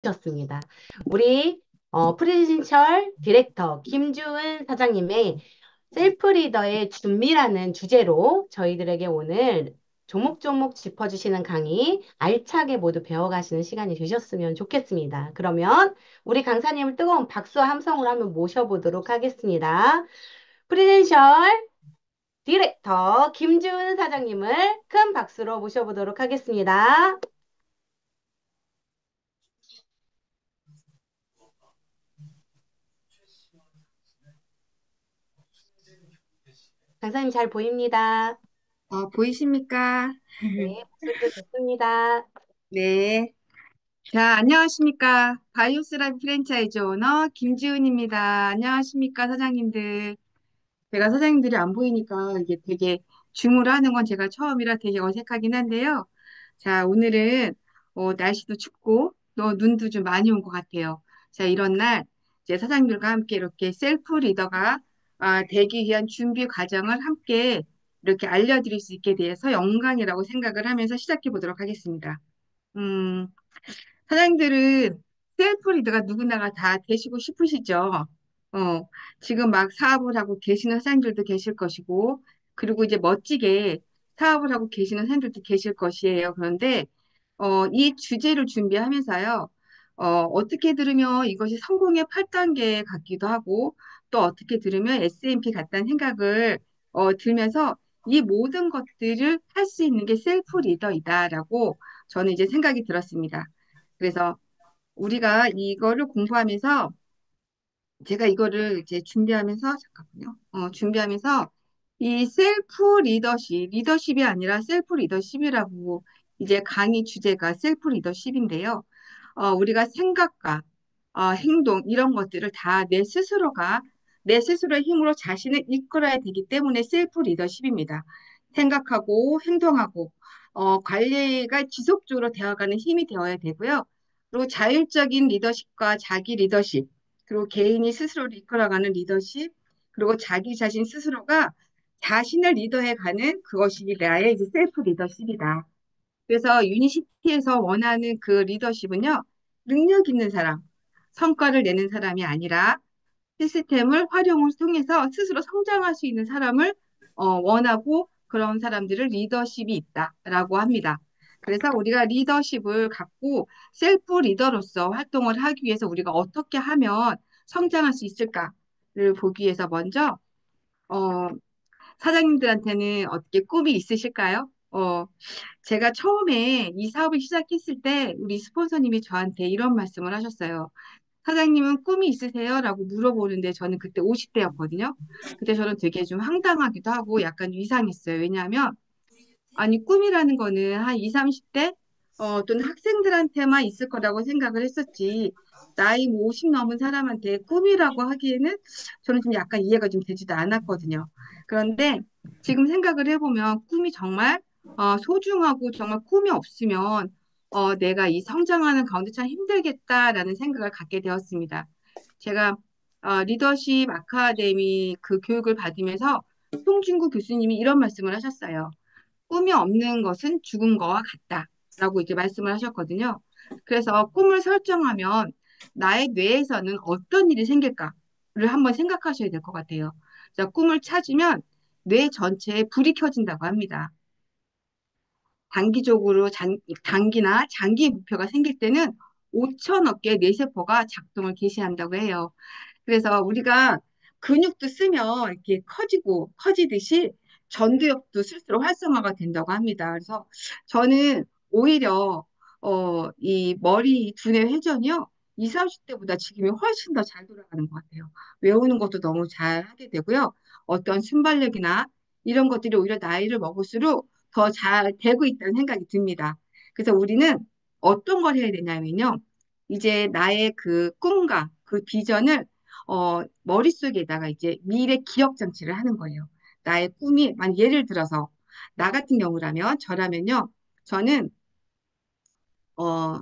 주셨습니다. 우리 프리젠셜 디렉터 김주은 사장님의 셀프 리더의 준비라는 주제로 저희들에게 오늘 조목조목 짚어주시는 강의 알차게 모두 배워가시는 시간이 되셨으면 좋겠습니다. 그러면 우리 강사님을 뜨거운 박수와 함성으로 한번 모셔보도록 하겠습니다. 프리젠셜 디렉터 김주은 사장님을 큰 박수로 모셔보도록 하겠습니다. 강사님 잘 보입니다. 보이십니까? 네, 목소리도 좋습니다. 네. 자, 안녕하십니까. 바이오스라이프 프랜차이즈 오너 김지은입니다. 안녕하십니까, 사장님들. 제가 사장님들이 안 보이니까 이게 되게 줌으로 하는 건 제가 처음이라 되게 어색하긴 한데요. 자, 오늘은 날씨도 춥고 또 눈도 좀 많이 온 것 같아요. 자, 이런 날 이제 사장님들과 함께 이렇게 셀프 리더가 되기 위한 준비 과정을 함께 이렇게 알려드릴 수 있게 돼서 영광이라고 생각을 하면서 시작해 보도록 하겠습니다. 음, 사장님들은 셀프 리더가 누구나가 다 되시고 싶으시죠? 어, 지금 막 사업을 하고 계시는 사장님들도 계실 것이고, 그리고 이제 멋지게 사업을 하고 계시는 사장님들도 계실 것이에요. 그런데, 이 주제를 준비하면서요, 어떻게 들으면 이것이 성공의 8단계 같기도 하고, 또 어떻게 들으면 SMP 같다는 생각을 들면서 이 모든 것들을 할 수 있는 게 셀프 리더이다라고 저는 이제 생각이 들었습니다. 그래서 우리가 이거를 공부하면서 제가 이거를 이제 준비하면서 잠깐만요. 준비하면서 이 셀프 리더십이 아니라 셀프 리더십이라고 이제 강의 주제가 셀프 리더십인데요. 우리가 생각과 행동 이런 것들을 다 내 스스로의 힘으로 자신을 이끌어야 되기 때문에 셀프 리더십입니다. 생각하고 행동하고 관리가 지속적으로 되어가는 힘이 되어야 되고요. 그리고 자율적인 리더십과 자기 리더십, 그리고 개인이 스스로를 이끌어가는 리더십, 그리고 자기 자신 스스로가 자신을 리더해가는 그것이 나의 이제 셀프 리더십이다. 그래서 유니시티에서 원하는 그 리더십은요, 능력 있는 사람, 성과를 내는 사람이 아니라 시스템을 활용을 통해서 스스로 성장할 수 있는 사람을 원하고 그런 사람들을 리더십이 있다라고 합니다. 그래서 우리가 리더십을 갖고 셀프 리더로서 활동을 하기 위해서 우리가 어떻게 하면 성장할 수 있을까를 보기 위해서 먼저 어, 사장님들한테는 어떻게 꿈이 있으실까요? 제가 처음에 이 사업을 시작했을 때 우리 스폰서님이 저한테 이런 말씀을 하셨어요. 사장님은 꿈이 있으세요? 라고 물어보는데 저는 그때 50대였거든요. 그때 저는 되게 좀 황당하기도 하고 약간 이상했어요. 왜냐하면 아니 꿈이라는 거는 한 20, 30대 또는 학생들한테만 있을 거라고 생각을 했었지. 나이 뭐 50 넘은 사람한테 꿈이라고 하기에는 저는 좀 약간 이해가 좀 되지도 않았거든요. 그런데 지금 생각을 해보면 꿈이 정말 소중하고 정말 꿈이 없으면 내가 이 성장하는 가운데 참 힘들겠다라는 생각을 갖게 되었습니다. 제가 리더십 아카데미 그 교육을 받으면서 송진구 교수님이 이런 말씀을 하셨어요. 꿈이 없는 것은 죽은 거와 같다라고 이제 말씀을 하셨거든요. 그래서 꿈을 설정하면 나의 뇌에서는 어떤 일이 생길까를 한번 생각하셔야 될 것 같아요. 자, 꿈을 찾으면 뇌 전체에 불이 켜진다고 합니다. 단기나 장기 목표가 생길 때는 5천억 개의 뇌세포가 작동을 개시한다고 해요. 그래서 우리가 근육도 쓰면 이렇게 커지듯이 전두엽도 쓸수록 활성화가 된다고 합니다. 그래서 저는 오히려 이 머리 두뇌 회전이요. 20, 30대보다 지금이 훨씬 더 잘 돌아가는 것 같아요. 외우는 것도 너무 잘 하게 되고요. 어떤 순발력이나 이런 것들이 오히려 나이를 먹을수록 더 잘 되고 있다는 생각이 듭니다. 그래서 우리는 어떤 걸 해야 되냐면요. 이제 나의 그 꿈과 그 비전을 머릿속에다가 이제 미래 기억 장치를 하는 거예요. 나의 꿈이, 만 예를 들어서, 나 같은 경우라면, 저는, 어,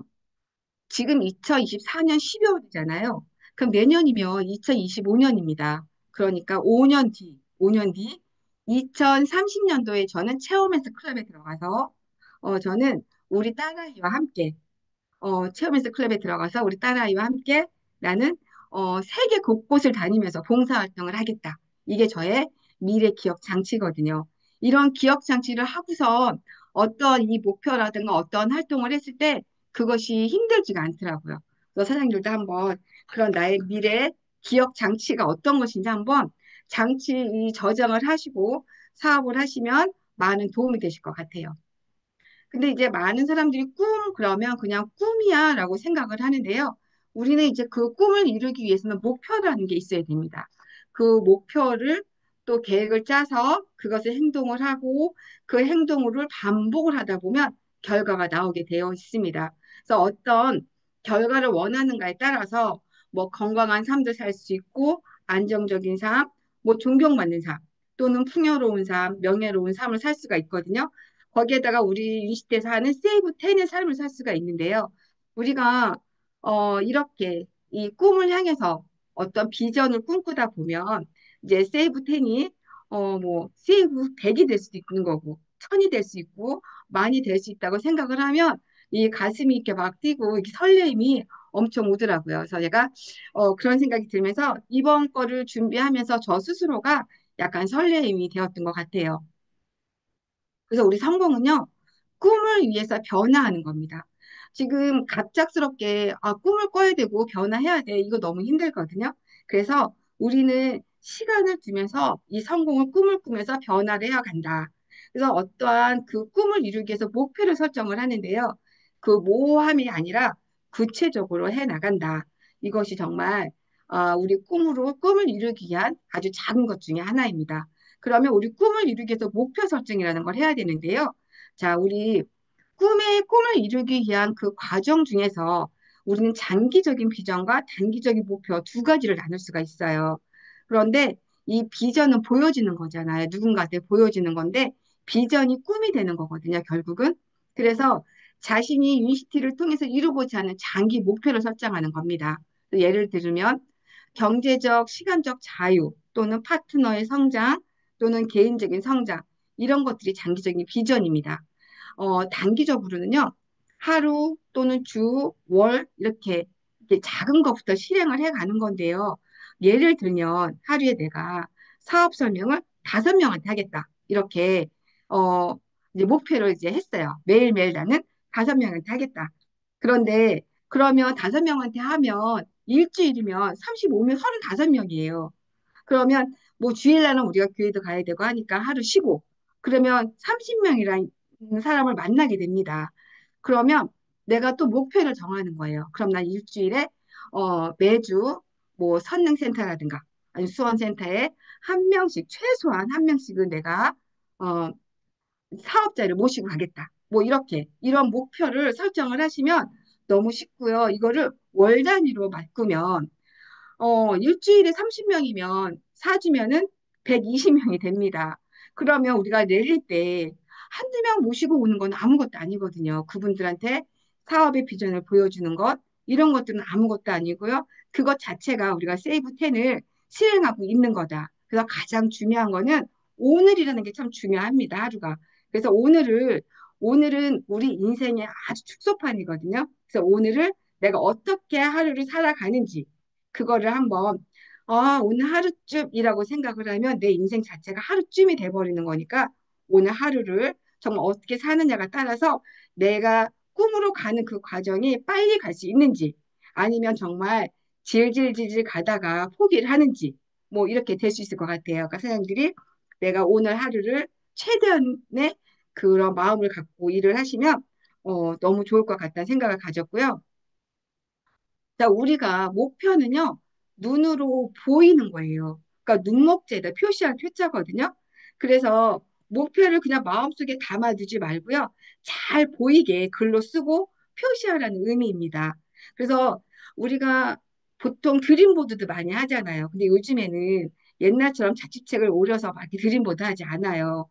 지금 2024년 12월이잖아요. 그럼 내년이면 2025년입니다. 그러니까 5년 뒤, 2030년도에 저는 체험에서 클럽에 들어가서, 저는 우리 딸아이와 함께 체험인스 클럽에 들어가서 우리 딸아이와 함께 나는 세계 곳곳을 다니면서 봉사활동을 하겠다. 이게 저의 미래 기억 장치거든요. 이런 기억 장치를 하고서 어떤 이 목표라든가 어떤 활동을 했을 때 그것이 힘들지가 않더라고요. 그래서 사장님들도 한번 그런 나의 미래 기억 장치가 어떤 것인지 한번 장치 이 저장을 하시고 사업을 하시면 많은 도움이 되실 것 같아요. 근데 이제 많은 사람들이 꿈 그러면 그냥 꿈이야 라고 생각을 하는데요. 우리는 이제 그 꿈을 이루기 위해서는 목표라는 게 있어야 됩니다. 그 목표를 또 계획을 짜서 그것을 행동을 하고 그 행동을 반복을 하다 보면 결과가 나오게 되어 있습니다. 그래서 어떤 결과를 원하는가에 따라서 뭐 건강한 삶도 살 수 있고 안정적인 삶, 뭐 존경받는 삶 또는 풍요로운 삶, 명예로운 삶을 살 수가 있거든요. 거기에다가 우리 유시대에서 하는 세이브 텐의 삶을 살 수가 있는데요. 우리가 이렇게 이 꿈을 향해서 어떤 비전을 꿈꾸다 보면 이제 세이브 텐이 뭐 세이브 100이 될 수도 있는 거고 1000이 될 수 있고 많이 될 수 있다고 생각을 하면 이 가슴이 이렇게 막 뛰고 이렇게 설렘이 엄청 오더라고요. 그래서 제가 그런 생각이 들면서 이번 거를 준비하면서 저 스스로가 약간 설렘이 되었던 것 같아요. 그래서 우리 성공은요, 꿈을 위해서 변화하는 겁니다. 지금 갑작스럽게 꿈을 꿔야 되고 변화해야 돼. 이거 너무 힘들거든요. 그래서 우리는 시간을 두면서 이 성공을 꿈을 꾸면서 변화를 해야 간다. 그래서 어떠한 그 꿈을 이루기 위해서 목표를 설정을 하는데요. 그 모호함이 아니라 구체적으로 해 나간다. 이것이 정말 우리 꿈을 이루기 위한 아주 작은 것 중에 하나입니다. 그러면 우리 꿈을 이루기 위해서 목표 설정이라는 걸 해야 되는데요. 자, 우리 꿈을 이루기 위한 그 과정 중에서 우리는 장기적인 비전과 단기적인 목표 두 가지를 나눌 수가 있어요. 그런데 이 비전은 보여지는 거잖아요. 누군가한테 보여지는 건데 비전이 꿈이 되는 거거든요, 결국은. 그래서 자신이 유니시티를 통해서 이루고자 하는 장기 목표를 설정하는 겁니다. 예를 들면 경제적, 시간적 자유 또는 파트너의 성장 또는 개인적인 성장 이런 것들이 장기적인 비전입니다. 단기적으로는요, 하루 또는 주, 월, 이렇게 작은 것부터 실행을 해 가는 건데요. 예를 들면, 하루에 내가 사업 설명을 5명한테 하겠다. 이렇게, 어, 이제 목표를 이제 했어요. 매일매일 나는 5명한테 하겠다. 그런데, 그러면 5명한테 하면 일주일이면 35명, 35명이에요. 그러면 뭐 주일날은 우리가 교회도 가야 되고 하니까 하루 쉬고 그러면 30명이라는 사람을 만나게 됩니다. 그러면 내가 또 목표를 정하는 거예요. 그럼 난 일주일에 매주 뭐 선능센터라든가 아니 수원센터에 한 명씩 최소한 한 명씩은 내가 어, 사업자를 모시고 가겠다. 뭐 이렇게 이런 목표를 설정을 하시면 너무 쉽고요. 이거를 월 단위로 바꾸면 일주일에 30명이면 4주면은 120명이 됩니다. 그러면 우리가 랠리 때 한두 명 모시고 오는 건 아무것도 아니거든요. 그분들한테 사업의 비전을 보여주는 것, 이런 것들은 아무것도 아니고요. 그것 자체가 우리가 세이브 10을 실행하고 있는 거다. 그래서 가장 중요한 거는 오늘이라는 게 참 중요합니다. 하루가. 그래서 오늘은 우리 인생의 아주 축소판이거든요. 그래서 오늘을 내가 어떻게 하루를 살아가는지, 그거를 한번 오늘 하루쯤이라고 생각을 하면 내 인생 자체가 하루쯤이 돼버리는 거니까 오늘 하루를 정말 어떻게 사느냐가 따라서 내가 꿈으로 가는 그 과정이 빨리 갈 수 있는지 아니면 정말 질질질질 가다가 포기를 하는지 뭐 이렇게 될 수 있을 것 같아요. 그러니까 사장님들이 내가 오늘 하루를 최대한의 그런 마음을 갖고 일을 하시면 너무 좋을 것 같다는 생각을 가졌고요. 자, 우리가 목표는요, 눈으로 보이는 거예요. 그러니까 눈목재다, 표시한 표자거든요. 그래서 목표를 그냥 마음속에 담아두지 말고요. 잘 보이게 글로 쓰고 표시하라는 의미입니다. 그래서 우리가 보통 그림보드도 많이 하잖아요. 근데 요즘에는 옛날처럼 자취책을 오려서 막 이렇게 그림보드 하지 않아요.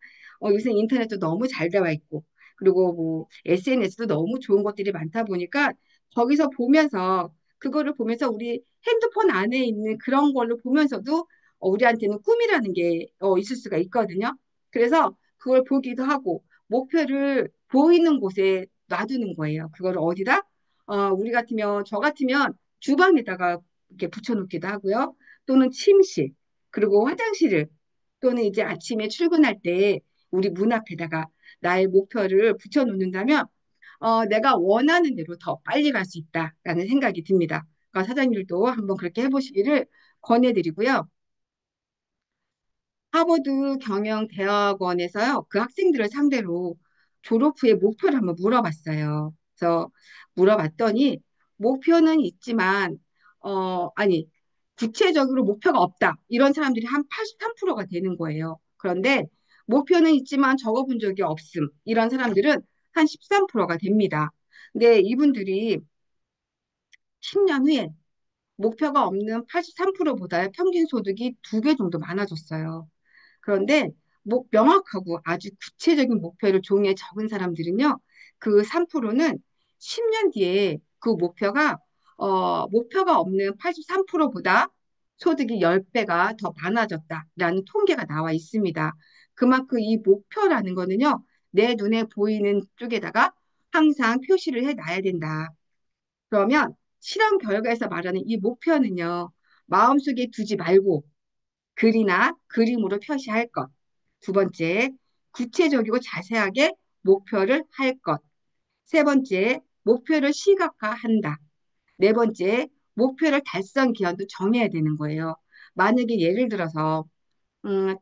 요새 인터넷도 너무 잘 되어 있고, 그리고 뭐 SNS도 너무 좋은 것들이 많다 보니까 거기서 보면서 그거를 보면서 우리 핸드폰 안에 있는 그런 걸로 보면서도 우리한테는 꿈이라는 게 있을 수가 있거든요. 그래서 그걸 보기도 하고 목표를 보이는 곳에 놔두는 거예요. 그걸 어디다? 우리 같으면, 저 같으면 주방에다가 이렇게 붙여놓기도 하고요. 또는 침실, 그리고 화장실을, 또는 이제 아침에 출근할 때 우리 문 앞에다가 나의 목표를 붙여놓는다면, 내가 원하는 대로 더 빨리 갈 수 있다라는 생각이 듭니다. 그러니까 사장님들도 한번 그렇게 해보시기를 권해드리고요. 하버드 경영대학원에서요, 그 학생들을 상대로 졸업 후에 목표를 한번 물어봤어요. 그래서 물어봤더니, 목표는 있지만, 아니, 구체적으로 목표가 없다. 이런 사람들이 한 83%가 되는 거예요. 그런데, 목표는 있지만 적어본 적이 없음. 이런 사람들은 한 13%가 됩니다. 근데 이분들이 10년 후에 목표가 없는 83%보다 평균 소득이 2배 정도 많아졌어요. 그런데 명확하고 아주 구체적인 목표를 종이에 적은 사람들은요, 그 3%는 10년 뒤에 그 목표가 없는 83%보다 소득이 10배가 더 많아졌다라는 통계가 나와 있습니다. 그만큼 이 목표라는 거는요, 내 눈에 보이는 쪽에다가 항상 표시를 해 놔야 된다. 그러면 실험 결과에서 말하는 이 목표는요, 마음속에 두지 말고 글이나 그림으로 표시할 것. 두 번째, 구체적이고 자세하게 목표를 할 것. 세 번째, 목표를 시각화한다. 네 번째, 목표를 달성 기한도 정해야 되는 거예요. 만약에 예를 들어서 음,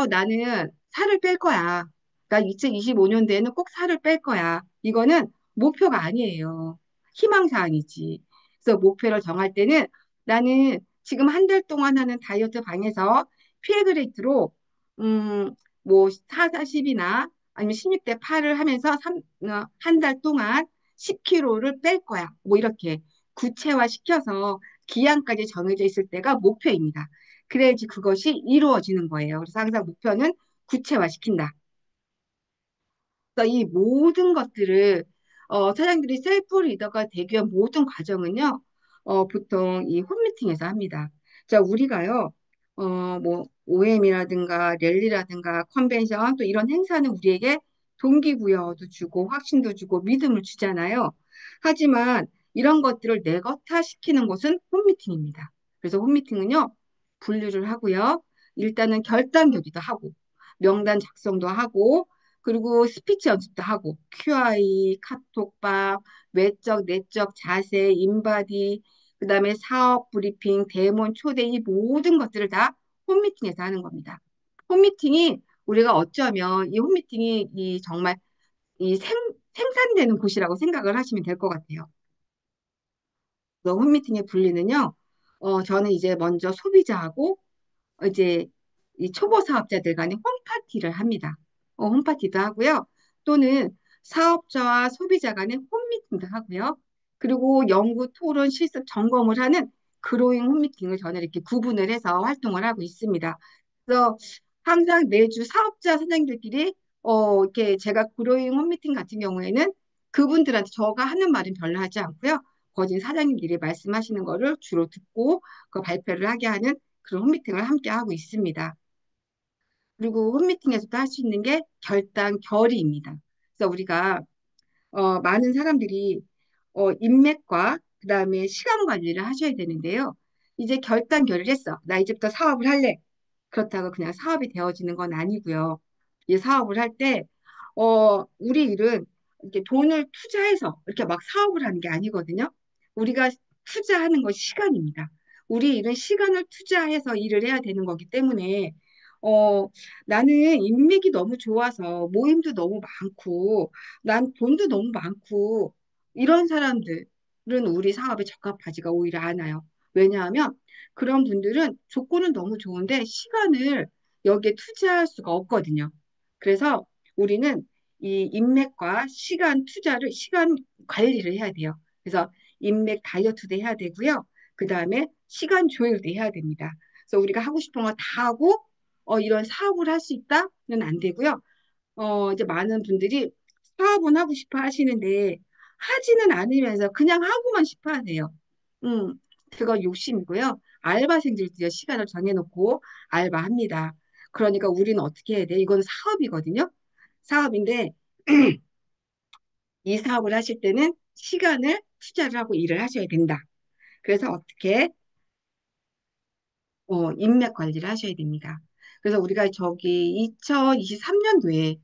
나는 살을 뺄 거야. 나 2025년도에는 꼭 살을 뺄 거야. 이거는 목표가 아니에요. 희망사항이지. 그래서 목표를 정할 때는 나는 지금 한 달 동안 하는 다이어트 방에서 피해 레이트로, 뭐, 4, 40이나 아니면 16대 8을 하면서 한 달 동안 10kg를 뺄 거야. 뭐, 이렇게 구체화시켜서 기한까지 정해져 있을 때가 목표입니다. 그래야지 그것이 이루어지는 거예요. 그래서 항상 목표는 구체화시킨다. 그래서 이 모든 것들을 사장들이 셀프 리더가 되기 위한 모든 과정은요, 보통 이 홈미팅에서 합니다. 자, 우리가요, 뭐 OM이라든가 랠리라든가 컨벤션 또 이런 행사는 우리에게 동기부여도 주고 확신도 주고 믿음을 주잖아요. 하지만 이런 것들을 내것화시키는 곳은 홈미팅입니다. 그래서 홈미팅은요, 분류를 하고요. 일단은 결단 결의도 하고 명단 작성도 하고 그리고 스피치 연습도 하고 QI, 카톡방, 외적, 내적 자세, 인바디, 그다음에 사업 브리핑, 데몬 초대 이 모든 것들을 다 홈미팅에서 하는 겁니다. 홈미팅이 우리가 어쩌면 이 홈미팅이 이 정말 이 생산되는 곳이라고 생각을 하시면 될 것 같아요. 홈미팅의 분리는요. 저는 이제 먼저 소비자하고 이제 이 초보 사업자들 간의 홈파티를 합니다. 홈파티도 하고요. 또는 사업자와 소비자 간의 홈미팅도 하고요. 그리고 연구, 토론, 실습, 점검을 하는 그로잉 홈미팅을 저는 이렇게 구분을 해서 활동을 하고 있습니다. 그래서 항상 매주 사업자 사장님들끼리 이렇게 제가 그로잉 홈미팅 같은 경우에는 그분들한테 저가 하는 말은 별로 하지 않고요. 거진 사장님들이 말씀하시는 거를 주로 듣고 그 발표를 하게 하는 그런 홈미팅을 함께 하고 있습니다. 그리고 홈미팅에서도 할 수 있는 게 결단 결의입니다. 그래서 우리가 많은 사람들이 인맥과 그다음에 시간 관리를 하셔야 되는데요. 이제 결단 결의를 했어. 나 이제부터 사업을 할래. 그렇다고 그냥 사업이 되어지는 건 아니고요. 이 사업을 할 때, 우리 일은 이렇게 돈을 투자해서 이렇게 막 사업을 하는 게 아니거든요. 우리가 투자하는 건 시간입니다. 우리 일은 시간을 투자해서 일을 해야 되는 거기 때문에, 어, 나는 인맥이 너무 좋아서 모임도 너무 많고, 난 돈도 너무 많고, 이런 사람들은 우리 사업에 적합하지가 오히려 않아요. 왜냐하면 그런 분들은 조건은 너무 좋은데 시간을 여기에 투자할 수가 없거든요. 그래서 우리는 이 인맥과 시간 관리를 해야 돼요. 그래서 인맥 다이어트도 해야 되고요. 그 다음에 시간 조율도 해야 됩니다. 그래서 우리가 하고 싶은 거 다 하고, 이런 사업을 할 수 있다는 안 되고요. 이제 많은 분들이 사업은 하고 싶어 하시는데, 하지는 않으면서 그냥 하고만 싶어 하세요. 음, 그거 욕심이고요. 알바생들도 시간을 정해놓고 알바합니다. 그러니까 우리는 어떻게 해야 돼? 이건 사업이거든요. 사업인데 이 사업을 하실 때는 시간을 투자를 하고 일을 하셔야 된다. 그래서 어떻게 인맥 관리를 하셔야 됩니다. 그래서 우리가 저기 2023년도에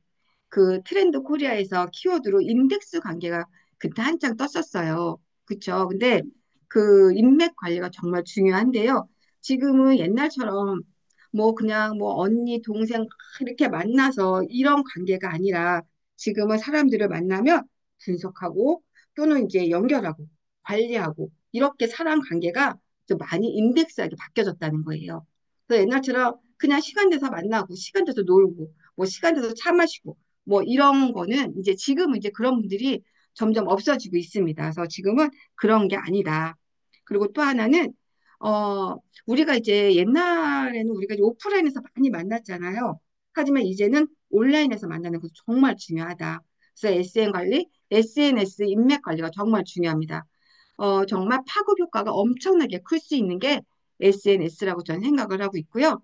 그 트렌드 코리아에서 키워드로 인덱스 관계가 그때 한창 떴었어요. 그쵸? 근데 그 인맥 관리가 정말 중요한데요. 지금은 옛날처럼 뭐 그냥 뭐 언니, 동생 이렇게 만나서 이런 관계가 아니라 지금은 사람들을 만나면 분석하고 또는 이제 연결하고 관리하고 이렇게 사람 관계가 좀 많이 인덱스하게 바뀌어졌다는 거예요. 그래서 옛날처럼 그냥 시간 돼서 만나고 시간 돼서 놀고 뭐 시간 돼서 차 마시고 뭐 이런 거는 이제 지금은 이제 그런 분들이 점점 없어지고 있습니다. 그래서 지금은 그런 게 아니다. 그리고 또 하나는 우리가 이제 옛날에는 우리가 이제 오프라인에서 많이 만났잖아요. 하지만 이제는 온라인에서 만나는 것도 정말 중요하다. 그래서 SN 관리, SNS 인맥 관리가 정말 중요합니다. 정말 파급 효과가 엄청나게 클 수 있는 게 SNS라고 저는 생각을 하고 있고요.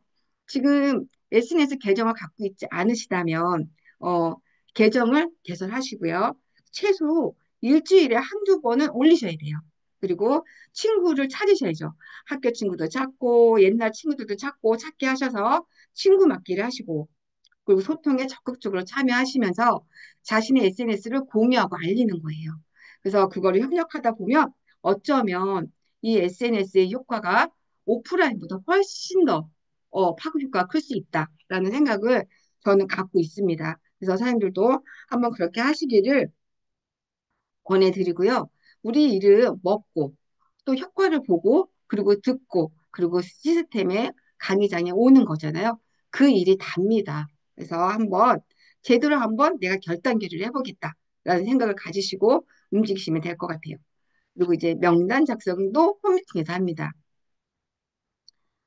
지금 SNS 계정을 갖고 있지 않으시다면, 어, 계정을 개설하시고요. 최소 일주일에 한두 번은 올리셔야 돼요. 그리고 친구를 찾으셔야죠. 학교 친구도 찾고, 옛날 친구들도 찾고, 찾게 하셔서 친구 맡기를 하시고, 그리고 소통에 적극적으로 참여하시면서 자신의 SNS를 공유하고 알리는 거예요. 그래서 그거를 협력하다 보면 어쩌면 이 SNS의 효과가 오프라인보다 훨씬 더 파급 효과가 클 수 있다라는 생각을 저는 갖고 있습니다. 그래서 사장님들도 한번 그렇게 하시기를 권해드리고요. 우리 일을 먹고 또 효과를 보고 그리고 듣고 그리고 시스템에 강의장에 오는 거잖아요. 그 일이 답니다. 그래서 한번 제대로 한번 내가 결단기를 해보겠다라는 생각을 가지시고 움직이시면 될 것 같아요. 그리고 이제 명단 작성도 홈미팅에서 합니다.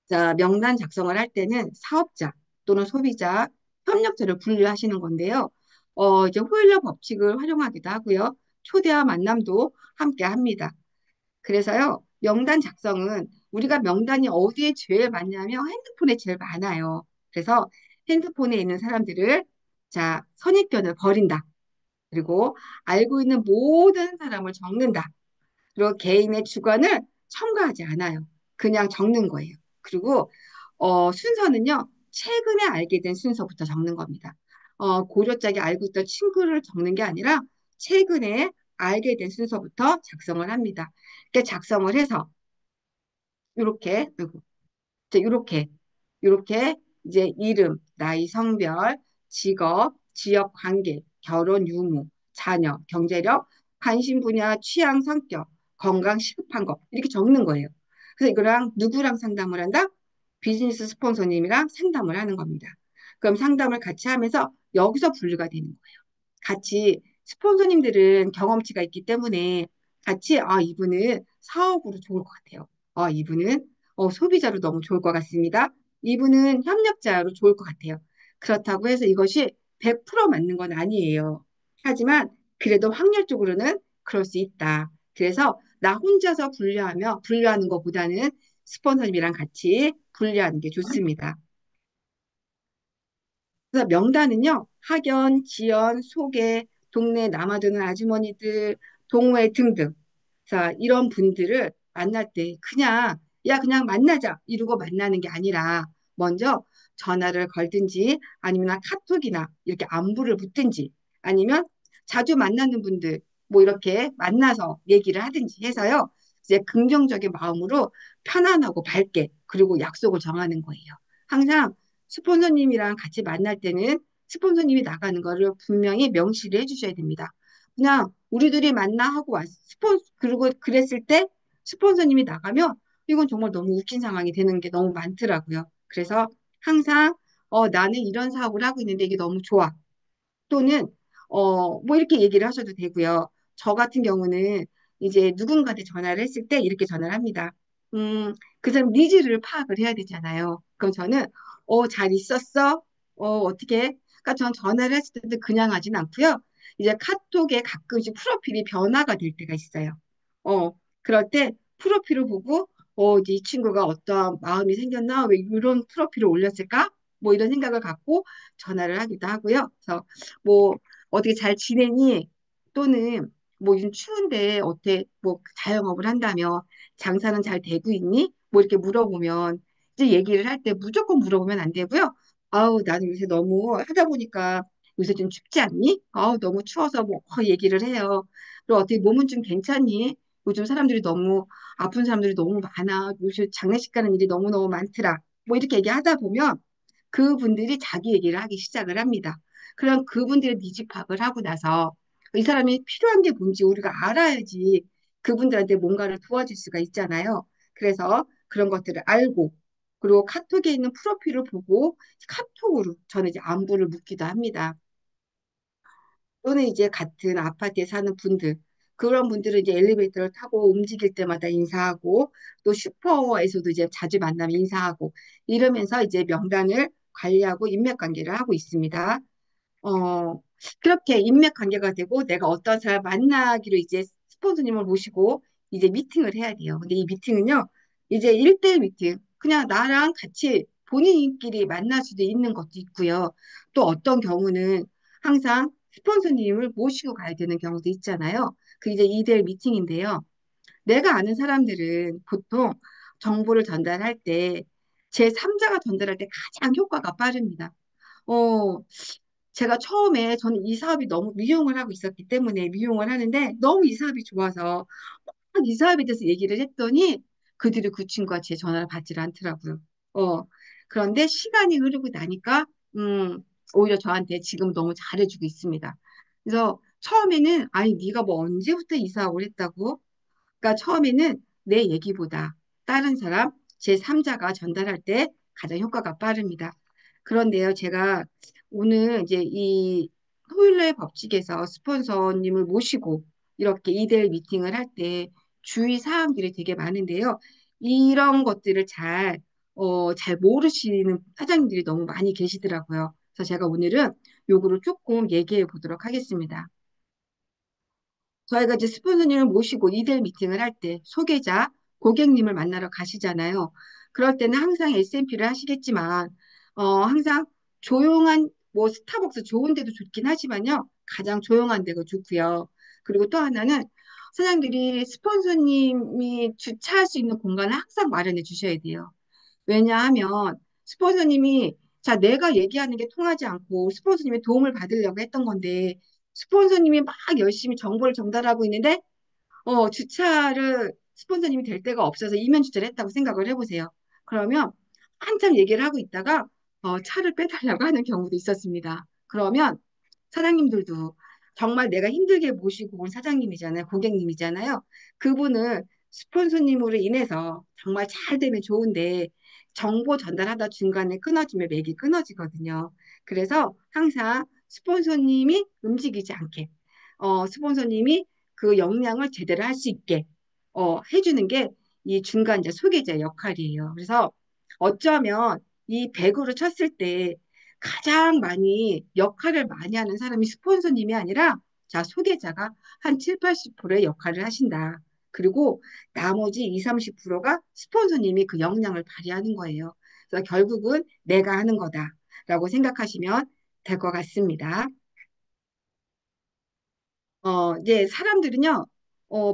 자, 명단 작성을 할 때는 사업자 또는 소비자, 협력자를 분류하시는 건데요. 이제 호일러 법칙을 활용하기도 하고요. 초대와 만남도 함께 합니다. 그래서요, 명단 작성은 우리가 명단이 어디에 제일 많냐면 핸드폰에 제일 많아요. 그래서 핸드폰에 있는 사람들을 자, 선입견을 버린다. 그리고 알고 있는 모든 사람을 적는다. 그리고 개인의 주관을 첨가하지 않아요. 그냥 적는 거예요. 그리고 순서는요, 최근에 알게 된 순서부터 적는 겁니다. 고려짝이 알고 있던 친구를 적는 게 아니라 최근에 알게 된 순서부터 작성을 합니다. 이렇게 작성을 해서 이렇게 이렇게 이렇게 이제 이름, 나이, 성별, 직업, 지역 관계, 결혼 유무, 자녀, 경제력, 관심 분야, 취향, 성격, 건강, 시급한 것 이렇게 적는 거예요. 그래서 이거랑 누구랑 상담을 한다? 비즈니스 스폰서님이랑 상담을 하는 겁니다. 그럼 상담을 같이 하면서 여기서 분류가 되는 거예요. 같이 스폰서님들은 경험치가 있기 때문에 같이 이분은 사업으로 좋을 것 같아요. 이분은 소비자로 너무 좋을 것 같습니다. 이분은 협력자로 좋을 것 같아요. 그렇다고 해서 이것이 100% 맞는 건 아니에요. 하지만 그래도 확률적으로는 그럴 수 있다. 그래서 나 혼자서 분류하는 것보다는 스폰서님이랑 같이 분류하는 게 좋습니다. 그래서 명단은요, 학연, 지연, 소개, 동네 남아드는 아주머니들, 동호회 등등. 자, 이런 분들을 만날 때 그냥, 야, 그냥 만나자. 이러고 만나는 게 아니라 먼저 전화를 걸든지 아니면 카톡이나 이렇게 안부를 묻든지 아니면 자주 만나는 분들 뭐 이렇게 만나서 얘기를 하든지 해서요. 이제 긍정적인 마음으로 편안하고 밝게 그리고 약속을 정하는 거예요. 항상 스폰서님이랑 같이 만날 때는 스폰서님이 나가는 거를 분명히 명시를 해주셔야 됩니다. 그냥 우리들이 만나 하고 그리고 그랬을 때 스폰서님이 나가면 이건 정말 너무 웃긴 상황이 되는 게 너무 많더라고요. 그래서 항상 나는 이런 사업을 하고 있는데 이게 너무 좋아. 또는 뭐 이렇게 얘기를 하셔도 되고요. 저 같은 경우는 이제 누군가한테 전화를 했을 때 이렇게 전화를 합니다. 그 사람 니즈를 파악을 해야 되잖아요. 그럼 저는 잘 있었어? 어떻게? 그러니까 전 전화를 했을 때도 그냥 하진 않고요. 이제 카톡에 가끔씩 프로필이 변화가 될 때가 있어요. 그럴 때 프로필을 보고 이 친구가 어떤 마음이 생겼나? 왜 이런 프로필을 올렸을까? 뭐 이런 생각을 갖고 전화를 하기도 하고요. 그래서 뭐 어떻게 잘 지내니? 또는 뭐 요즘 추운데 어때? 뭐 자영업을 한다며 장사는 잘 되고 있니? 뭐 이렇게 물어보면 이제 얘기를 할 때 무조건 물어보면 안 되고요. 아우, 나는 요새 너무 하다 보니까 요새 좀 춥지 않니? 아우, 너무 추워서 뭐 얘기를 해요. 그리고 어떻게 몸은 좀 괜찮니? 요즘 사람들이 너무 아픈 사람들이 너무 많아. 요즘 장례식 가는 일이 너무너무 많더라. 뭐 이렇게 얘기하다 보면 그분들이 자기 얘기를 하기 시작을 합니다. 그럼 그분들의 니즈 파악을 하고 나서 이 사람이 필요한 게 뭔지 우리가 알아야지 그분들한테 뭔가를 도와줄 수가 있잖아요. 그래서 그런 것들을 알고 그리고 카톡에 있는 프로필을 보고 카톡으로 저는 이제 안부를 묻기도 합니다. 또는 이제 같은 아파트에 사는 분들, 그런 분들은 이제 엘리베이터를 타고 움직일 때마다 인사하고, 또 슈퍼에서도 이제 자주 만나면 인사하고, 이러면서 이제 명단을 관리하고 인맥관계를 하고 있습니다. 어, 그렇게 인맥 관계가 되고 내가 어떤 사람 만나기로 이제 스폰서님을 모시고 이제 미팅을 해야 돼요. 근데 이 미팅은요, 이제 1대1 미팅. 그냥 나랑 같이 본인끼리 만날 수도 있는 것도 있고요. 또 어떤 경우는 항상 스폰서님을 모시고 가야 되는 경우도 있잖아요. 그 이제 2대1 미팅인데요. 내가 아는 사람들은 보통 정보를 전달할 때 제3자가 전달할 때 가장 효과가 빠릅니다. 어, 제가 처음에 저는 이 사업이 너무 미용을 하고 있었기 때문에 미용을 하는데 너무 이 사업이 좋아서 막 이 사업에 대해서 얘기를 했더니 그들이 그 친구가 제 전화를 받질 않더라고요. 어, 그런데 시간이 흐르고 나니까 오히려 저한테 지금 너무 잘해주고 있습니다. 그래서 처음에는 아니 네가 뭐 언제부터 이 사업을 했다고? 그러니까 처음에는 내 얘기보다 다른 사람 제3자가 전달할 때 가장 효과가 빠릅니다. 그런데요, 제가 오늘 이제 이 토요일날 법칙에서 스폰서님을 모시고 이렇게 2대1 미팅을 할 때 주의 사항들이 되게 많은데요. 이런 것들을 잘 모르시는 사장님들이 너무 많이 계시더라고요. 그래서 제가 오늘은 요거를 조금 얘기해 보도록 하겠습니다. 저희가 이제 스폰서님을 모시고 이들 미팅을 할 때 소개자, 고객님을 만나러 가시잖아요. 그럴 때는 항상 S&P를 하시겠지만, 항상 조용한, 뭐 스타벅스 좋은 데도 좋긴 하지만요. 가장 조용한 데가 좋고요. 그리고 또 하나는 사장들이 스폰서님이 주차할 수 있는 공간을 항상 마련해 주셔야 돼요. 왜냐하면 스폰서님이 자, 내가 얘기하는 게 통하지 않고 스폰서님의 도움을 받으려고 했던 건데 스폰서님이 막 열심히 정보를 전달하고 있는데 주차를 스폰서님이 될 데가 없어서 이면 주차를 했다고 생각을 해보세요. 그러면 한참 얘기를 하고 있다가 차를 빼달라고 하는 경우도 있었습니다. 그러면 사장님들도 정말 내가 힘들게 모시고 온 사장님이잖아요. 고객님이잖아요. 그분을 스폰서님으로 인해서 정말 잘 되면 좋은데 정보 전달하다 중간에 끊어지면 맥이 끊어지거든요. 그래서 항상 스폰서님이 움직이지 않게, 스폰서님이 그 역량을 제대로 할 수 있게 해주는 게 이 중간 이제 소개자 역할이에요. 그래서 어쩌면 이 배구를 쳤을 때 가장 많이 역할을 많이 하는 사람이 스폰서님이 아니라 자, 소개자가 한 7, 80%의 역할을 하신다. 그리고 나머지 2, 30%가 스폰서님이 그 역량을 발휘하는 거예요. 그래서 결국은 내가 하는 거다라고 생각하시면 될 것 같습니다. 이제 사람들은요,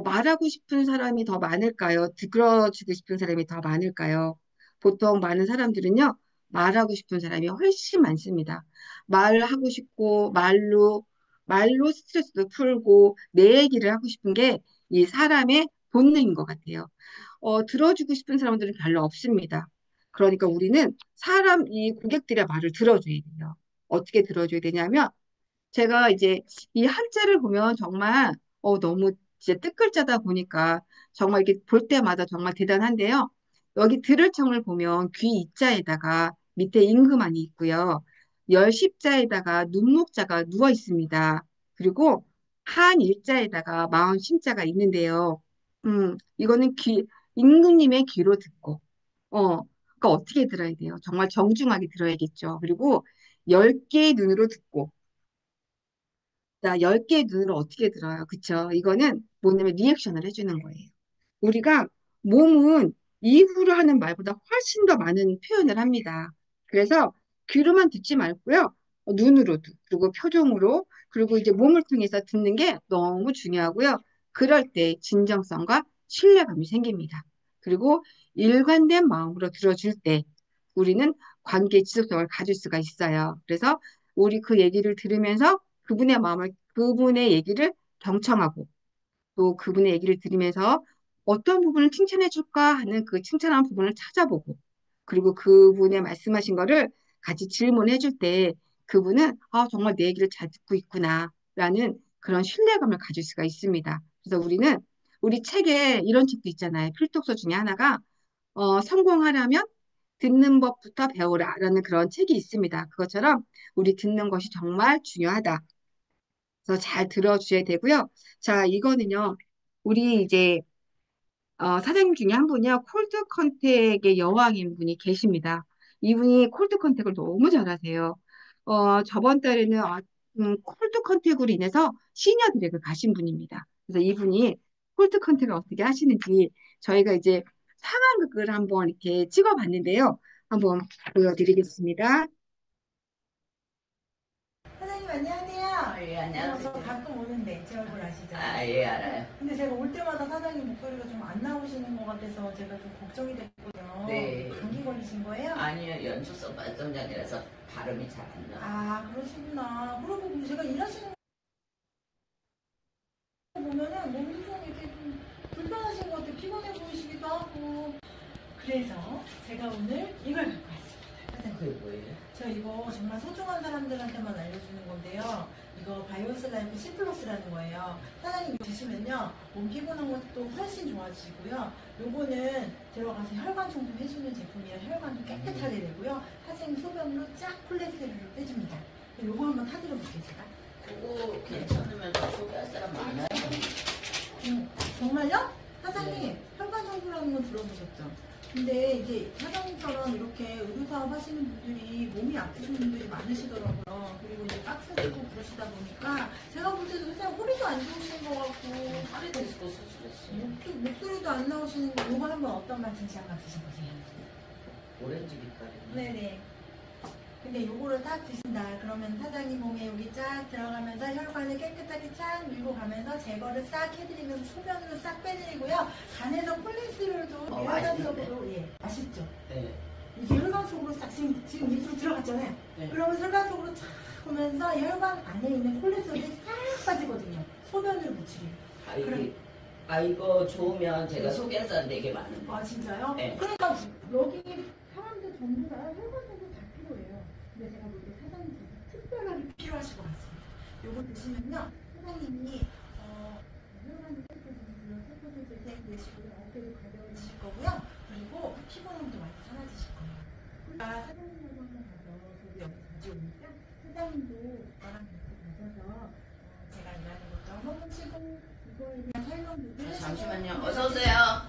말하고 싶은 사람이 더 많을까요? 들어주고 싶은 사람이 더 많을까요? 보통 많은 사람들은요, 말하고 싶은 사람이 훨씬 많습니다. 말하고 싶고, 말로 스트레스도 풀고, 내 얘기를 하고 싶은 게 이 사람의 본능인 것 같아요. 들어주고 싶은 사람들은 별로 없습니다. 그러니까 우리는 이 고객들의 말을 들어줘야 돼요. 어떻게 들어줘야 되냐면, 제가 이제 이 한자를 보면 정말 너무 진짜 뜻글자다 보니까 정말 이렇게 볼 때마다 정말 대단한데요. 여기 들을 청을 보면 귀 이자에다가 밑에 임금안이 있고요. 열십자에다가 눈목자가 누워 있습니다. 그리고 한 일자에다가 마흔 심자가 있는데요. 이거는 임금님의 귀로 듣고 그러니까 어떻게 들어야 돼요? 정말 정중하게 들어야겠죠. 그리고 10개의 눈으로 듣고 자, 10개의 눈으로 어떻게 들어요? 그쵸? 이거는 뭐냐면 리액션을 해주는 거예요. 우리가 몸은 입으로 하는 말보다 훨씬 더 많은 표현을 합니다. 그래서 귀로만 듣지 말고요. 눈으로도, 그리고 표정으로, 그리고 이제 몸을 통해서 듣는 게 너무 중요하고요. 그럴 때 진정성과 신뢰감이 생깁니다. 그리고 일관된 마음으로 들어줄 때 우리는 관계 지속성을 가질 수가 있어요. 그래서 우리 그 얘기를 들으면서 그분의 얘기를 경청하고 또 그분의 얘기를 들으면서 어떤 부분을 칭찬해 줄까 하는 그 칭찬한 부분을 찾아보고 그리고 그분의 말씀하신 거를 같이 질문해 줄 때 그분은 아, 정말 내 얘기를 잘 듣고 있구나 라는 그런 신뢰감을 가질 수가 있습니다. 그래서 우리 책에 이런 책도 있잖아요. 필독서 중에 하나가 성공하려면 듣는 법부터 배우라라는 그런 책이 있습니다. 그것처럼 우리 듣는 것이 정말 중요하다. 그래서 잘 들어주셔야 되고요. 자, 이거는요. 우리 이제 사장님 중에 한 분이요. 콜드 컨택의 여왕인 분이 계십니다. 이분이 콜드 컨택을 너무 잘하세요. 저번 달에는 콜드 컨택으로 인해서 시니어 드랙을 가신 분입니다. 그래서 이분이 콜드 컨택을 어떻게 하시는지 저희가 이제 상황극을 한번 이렇게 찍어봤는데요. 한번 보여드리겠습니다. 사장님 안녕하세요. 예, 저 안녕하세요. 가끔 오는데 제 얼굴 아시죠? 아, 예, 알아요. 근데 제가 올 때마다 사장님 목소리가 좀 안 나오시는 것 같아서 제가 좀 걱정이 됐거든요. 네. 감기 걸리신 거예요? 아니요, 연초성 발성장애라서 발음이 잘 안 나요. 아, 그러시구나. 그러고 근데 제가 일하시는 거 보면은 몸이 좀 이렇게 좀 불편하신 것 같아요. 피곤해 보이시기도 하고. 그래서 제가 오늘 이걸 갖고 왔습니다. 사장님. 그게 뭐예요? 저 이거 정말 소중한 사람들한테만 알려주는 건데요. 이거 바이오스 라이프 C 플러스라는 거예요. 사장님 이거 드시면요. 몸 피곤한 것도 훨씬 좋아지고요. 요거는 들어가서 혈관 청소해주는 제품이라 혈관도 깨끗하게 되고요. 사장님 소변으로 쫙 콜레스테롤을 빼줍니다. 요거 한번 타드려볼게요, 제가. 그거 괜찮으면 소개할 사람 많아요. 정말요? 사장님 혈관 청소라는 건 들어보셨죠? 근데 이제 사장님처럼 이렇게 의료사업 하시는 분들이 몸이 아프신 분들이 많으시더라고요. 그리고 이제 박스 쓰고 그러시다 보니까 제가 볼 때도 사실 허리도 안 좋으신 것 같고 팔이 디스코 수술했어요. 목소리도 안 나오시는 거 이거 한번 어떤 맛인지 한번 드셔보세요. 오렌지 빛깔이. 네네. 근데 요거를 딱 드신다 그러면 사장님 몸에 여기 쫙 들어가면서 혈관을 깨끗하게 쫙 밀고 가면서 제거를 싹 해드리면서 소변으로 싹 빼드리고요. 간에서 콜레스테롤도 혈관속으로 예 맛있죠. 네. 이게 혈관 속으로 싹 지금 밑으로 들어갔잖아요. 네. 그러면 혈관 속으로 쫙 오면서 혈관 안에 있는 콜레스테롤이 싹 빠지거든요. 소변으로 묻히게. 이거 좋으면 제가 소개할 사람 되게 많은데. 아 진짜요? 네. 그러니까 여기 사람들 전부 다 혈관들도 다 필요해요. 근데 제가 볼 때 사장님 특별하게 필요하실 것 같습니다. 요거 드시면요, 사장님이 혈관이 깨끗해지고요, 세포도 재생되시고 어깨도 가벼워지실 거고요. 그리고 피곤함도 많이 사라지실 거예요. 그러니까 사장님하고 한번 가서 저도 여기 자주 오니까 사장님도 저랑 같이 가셔서 제가 일하는 것도 한번 보시고 이거에 대한 설명도 들으시고 잠시만요. 어서 오세요.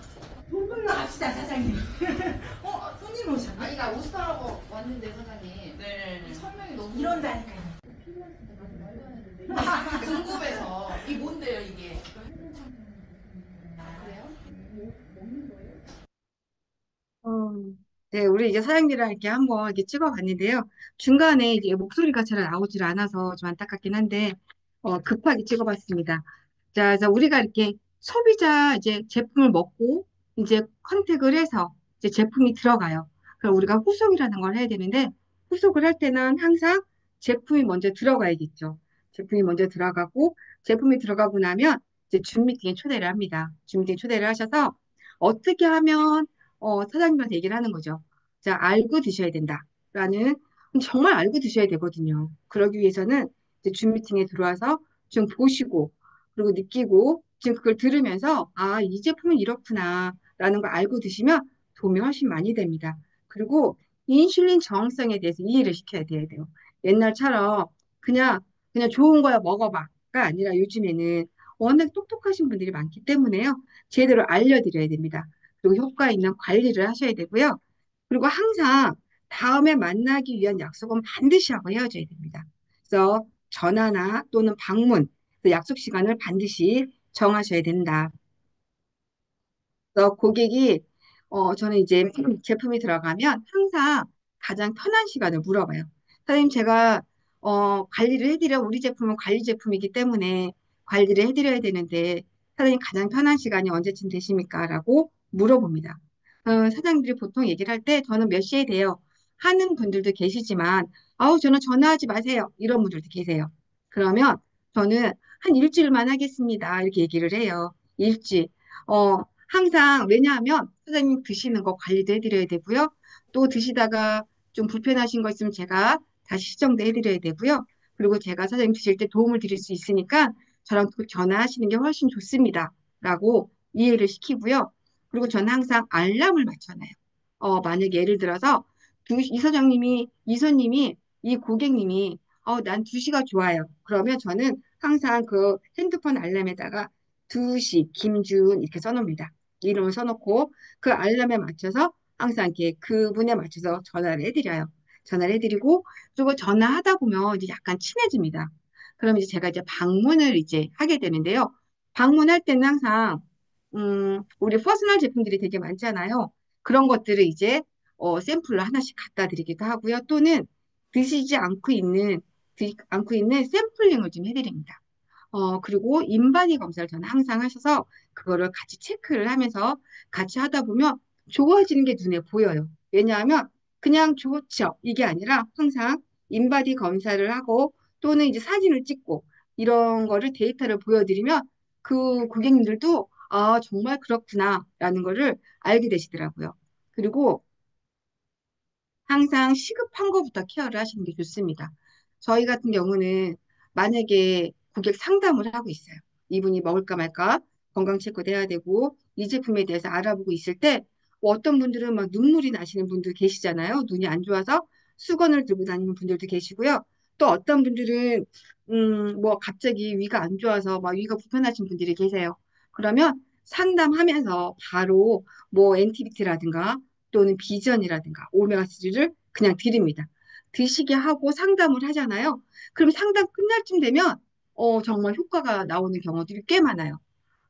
동물로 합시다 사장님. 손님 오셨네. 아니 나 오스타라고 왔는데 사장님 네. 이 설명이 너무 이런다니까요. 궁금해서 이 뭔데요 이게? 아, 그래요? 어, 네, 우리 이제 사장님이랑 이렇게 한번 이렇게 찍어봤는데요. 중간에 이제 목소리가 잘 나오질 않아서 좀 안타깝긴 한데, 급하게 찍어봤습니다. 자, 그래서 우리가 이렇게 소비자 이제 제품을 먹고 이제 컨택을 해서 이제 제품이 들어가요. 그럼 우리가 후속이라는 걸 해야 되는데, 후속을 할 때는 항상 제품이 먼저 들어가야겠죠. 제품이 먼저 들어가고, 제품이 들어가고 나면 이제 줌 미팅에 초대를 합니다. 줌 미팅에 초대를 하셔서 어떻게 하면 사장님한테 얘기를 하는 거죠. 자, 알고 드셔야 된다. 라는, 정말 알고 드셔야 되거든요. 그러기 위해서는 이제 줌 미팅에 들어와서 좀 보시고, 그리고 느끼고, 지금 그걸 들으면서, 아, 이 제품은 이렇구나. 라는 걸 알고 드시면 도움이 훨씬 많이 됩니다. 그리고 인슐린 저항성에 대해서 이해를 시켜야 돼요. 옛날처럼 그냥 좋은 거야 먹어봐가 아니라 요즘에는 워낙 똑똑하신 분들이 많기 때문에요. 제대로 알려드려야 됩니다. 그리고 효과 있는 관리를 하셔야 되고요. 그리고 항상 다음에 만나기 위한 약속은 반드시 하고 헤어져야 됩니다. 그래서 전화나 또는 방문, 그 약속 시간을 반드시 정하셔야 된다. 그래서 고객이 저는 이제 제품이 들어가면 항상 가장 편한 시간을 물어봐요. 사장님, 제가 관리를 해드려, 우리 제품은 관리 제품이기 때문에 관리를 해드려야 되는데, 사장님 가장 편한 시간이 언제쯤 되십니까? 라고 물어봅니다. 사장님들이 보통 얘기를 할 때 저는 몇 시에 돼요? 하는 분들도 계시지만, 아우, 저는 전화하지 마세요. 이런 분들도 계세요. 그러면 저는 한 일주일만 하겠습니다. 이렇게 얘기를 해요. 일주일. 항상, 왜냐하면 사장님 드시는 거 관리도 해드려야 되고요. 또 드시다가 좀 불편하신 거 있으면 제가 다시 시정도 해드려야 되고요. 그리고 제가 사장님 드실 때 도움을 드릴 수 있으니까 저랑 또 전화하시는 게 훨씬 좋습니다. 라고 이해를 시키고요. 그리고 저는 항상 알람을 맞춰놔요. 만약에 예를 들어서 이 사장님이, 이 손님이, 이 고객님이 난 2시가 좋아요. 그러면 저는 항상 그 핸드폰 알람에다가 2시 김준 이렇게 써놓습니다. 이름을 써놓고 그 알람에 맞춰서 항상 이렇게 그분에 맞춰서 전화를 해드려요. 전화를 해드리고 그리고 전화하다 보면 이제 약간 친해집니다. 그럼 이제 제가 이제 방문을 이제 하게 되는데요. 방문할 때는 항상 우리 퍼스널 제품들이 되게 많잖아요. 그런 것들을 이제 샘플로 하나씩 갖다 드리기도 하고요. 또는 드시지 않고 있는 샘플링을 좀 해드립니다. 그리고 인바디 검사를 저는 항상 하셔서 그거를 같이 체크를 하면서 같이 하다 보면 좋아지는 게 눈에 보여요. 왜냐하면 그냥 좋죠. 이게 아니라 항상 인바디 검사를 하고 또는 이제 사진을 찍고 이런 거를 데이터를 보여드리면 그 고객님들도 아, 정말 그렇구나라는 거를 알게 되시더라고요. 그리고 항상 시급한 것부터 케어를 하시는 게 좋습니다. 저희 같은 경우는 만약에 고객 상담을 하고 있어요. 이분이 먹을까 말까 건강 체크도 해야 되고 이 제품에 대해서 알아보고 있을 때 어떤 분들은 막 눈물이 나시는 분들 계시잖아요. 눈이 안 좋아서 수건을 들고 다니는 분들도 계시고요. 또 어떤 분들은 뭐 갑자기 위가 안 좋아서 막 위가 불편하신 분들이 계세요. 그러면 상담하면서 바로 뭐 엔티비티라든가 또는 비전이라든가 오메가3를 그냥 드립니다. 드시게 하고 상담을 하잖아요. 그럼 상담 끝날 쯤 되면 정말 효과가 나오는 경우들이 꽤 많아요.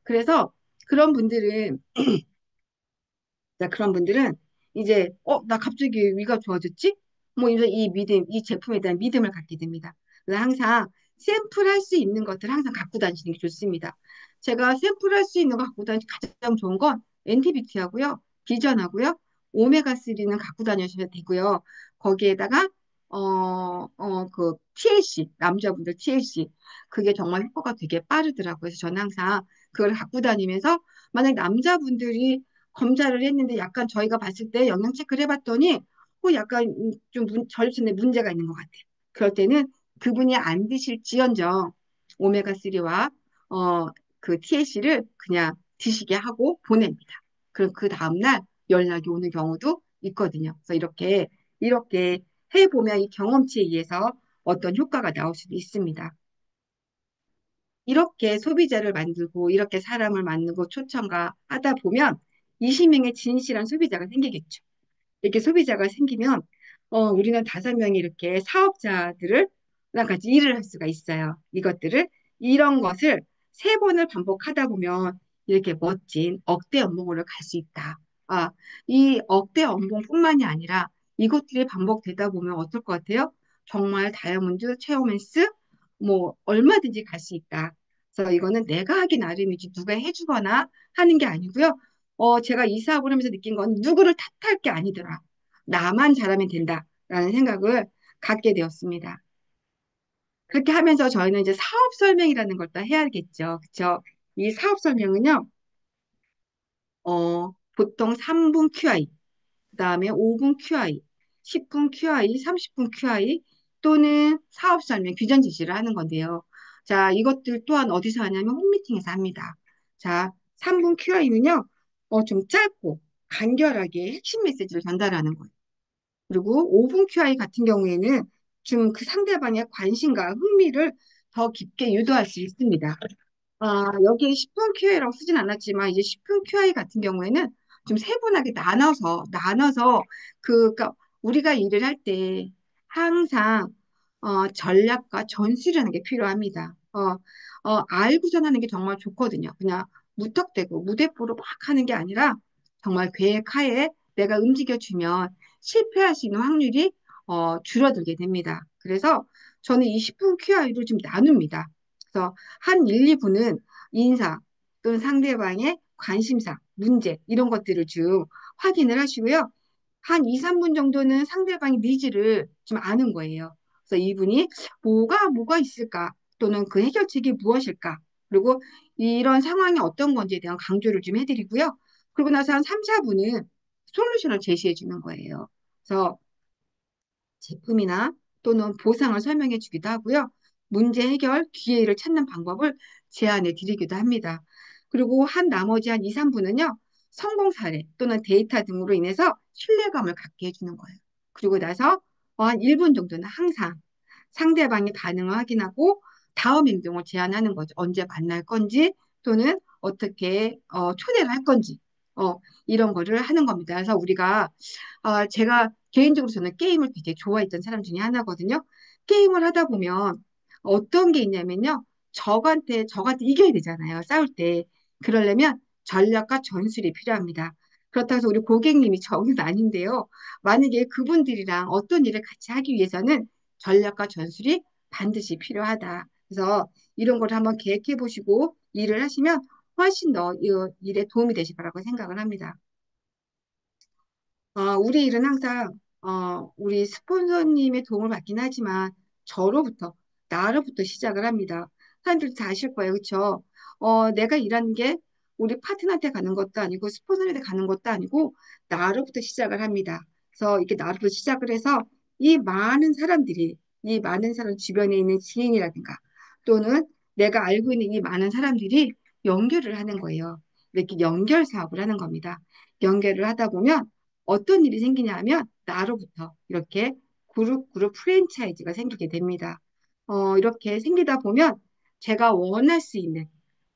그래서 그런 분들은 그런 분들은 이제 나 갑자기 위가 좋아졌지? 뭐 이제 이 믿음, 이 제품에 대한 믿음을 갖게 됩니다. 그래서 항상 샘플할 수 있는 것들 항상 갖고 다니시는 게 좋습니다. 제가 샘플할 수 있는 거 갖고 다니는 가장 좋은 건 엔티비티하고요, 비전하고요, 오메가3는 갖고 다니셔도 되고요. 거기에다가 그 TLC 남자분들 TLC 그게 정말 효과가 되게 빠르더라고요. 그래서 저는 항상 그걸 갖고 다니면서 만약 남자분들이 검사를 했는데 약간 저희가 봤을 때 영양 체크를 해봤더니 약간 좀 전립선에 문제가 있는 것 같아요. 그럴 때는 그분이 안 드실지언정 오메가3와 그 TLC를 그냥 드시게 하고 보냅니다. 그럼 그 다음날 연락이 오는 경우도 있거든요. 그래서 이렇게 해보면 이 경험치에 의해서 어떤 효과가 나올 수도 있습니다. 이렇게 소비자를 만들고 이렇게 사람을 만들고 초청가 하다 보면 20명의 진실한 소비자가 생기겠죠. 이렇게 소비자가 생기면 우리는 5명이 이렇게 사업자들을 같이 일을 할 수가 있어요. 이런 것을 3번을 반복하다 보면 이렇게 멋진 억대 연봉으로 갈 수 있다. 이 억대 연봉뿐만이 아니라 이것들이 반복되다 보면 어떨 것 같아요? 정말 다이아몬드, 체험앤스 뭐 얼마든지 갈 수 있다. 그래서 이거는 내가 하기 나름이지 누가 해주거나 하는 게 아니고요. 제가 이 사업을 하면서 느낀 건 누구를 탓할 게 아니더라. 나만 잘하면 된다라는 생각을 갖게 되었습니다. 그렇게 하면서 저희는 이제 사업 설명이라는 걸 또 해야겠죠. 그렇죠? 이 사업 설명은요, 보통 3분 QI, 그다음에 5분 QI, 10분 QI, 30분 QI 또는 사업 설명, 규정 제시를 하는 건데요. 자, 이것들 또한 어디서 하냐면 홈미팅에서 합니다. 자, 3분 QI는요, 좀 짧고 간결하게 핵심 메시지를 전달하는 거예요. 그리고 5분 QI 같은 경우에는 좀 그 상대방의 관심과 흥미를 더 깊게 유도할 수 있습니다. 여기에 10분 QA라고 쓰진 않았지만 이제 10분 QI 같은 경우에는 좀 세분하게 나눠서 그러니까 우리가 일을 할 때 항상 전략과 전술이라는 게 필요합니다. 알고전 하는 게 정말 좋거든요. 그냥 무턱대고 무대뽀로 막 하는 게 아니라 정말 계획하에 내가 움직여주면 실패할 수 있는 확률이 줄어들게 됩니다. 그래서 저는 이 10분 QI를 좀 나눕니다. 그래서 한 1, 2분은 인사 또는 상대방의 관심사, 문제 이런 것들을 좀 확인을 하시고요. 한 2, 3분 정도는 상대방의 니즈를 좀 아는 거예요. 그래서 이분이 뭐가 있을까? 또는 그 해결책이 무엇일까? 그리고 이런 상황이 어떤 건지에 대한 강조를 좀 해드리고요. 그리고 나서 한 3, 4분은 솔루션을 제시해 주는 거예요. 그래서 제품이나 또는 보상을 설명해 주기도 하고요. 문제 해결 기회를 찾는 방법을 제안해 드리기도 합니다. 그리고 나머지 한 2, 3분은요. 성공 사례 또는 데이터 등으로 인해서 신뢰감을 갖게 해주는 거예요. 그리고 나서 한 1분 정도는 항상 상대방의 반응을 확인하고 다음 행동을 제안하는 거죠. 언제 만날 건지 또는 어떻게 초대를 할 건지 이런 거를 하는 겁니다. 그래서 우리가 제가 개인적으로 저는 게임을 되게 좋아했던 사람 중에 하나거든요. 게임을 하다 보면 어떤 게 있냐면요. 적한테 이겨야 되잖아요. 싸울 때. 그러려면 전략과 전술이 필요합니다. 그렇다고 해서 우리 고객님이 적은 아닌데요. 만약에 그분들이랑 어떤 일을 같이 하기 위해서는 전략과 전술이 반드시 필요하다. 그래서 이런 걸 한번 계획해 보시고 일을 하시면 훨씬 더 이 일에 도움이 되실 거라고 생각을 합니다. 우리 일은 항상 우리 스폰서님의 도움을 받긴 하지만 저로부터 나로부터 시작을 합니다. 사람들 다 아실 거예요, 그렇죠? 내가 일하는 게 우리 파트너한테 가는 것도 아니고 스폰서한테 가는 것도 아니고 나로부터 시작을 합니다. 그래서 이렇게 나로부터 시작을 해서 이 많은 사람 주변에 있는 지인이라든가 또는 내가 알고 있는 이 많은 사람들이 연결을 하는 거예요. 이렇게 연결 사업을 하는 겁니다. 연결을 하다 보면 어떤 일이 생기냐 하면 나로부터 이렇게 그룹 프랜차이즈가 생기게 됩니다. 이렇게 생기다 보면 제가 원할 수 있는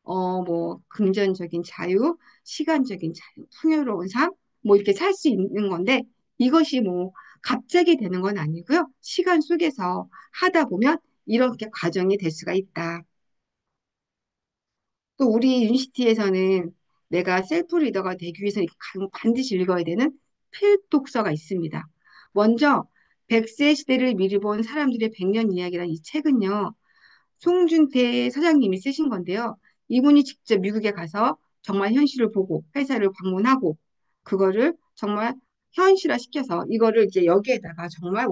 뭐 금전적인 자유, 시간적인 자유, 풍요로운 삶, 뭐 이렇게 살 수 있는 건데 이것이 뭐 갑자기 되는 건 아니고요. 시간 속에서 하다 보면 이렇게 과정이 될 수가 있다. 또 우리 유니시티에서는 내가 셀프 리더가 되기 위해서 반드시 읽어야 되는 필독서가 있습니다. 먼저 100세 시대를 미리 본 사람들의 100년 이야기라는 이 책은요. 송준태 사장님이 쓰신 건데요. 이분이 직접 미국에 가서 정말 현실을 보고 회사를 방문하고 그거를 정말 현실화 시켜서 이거를 이제 여기에다가 정말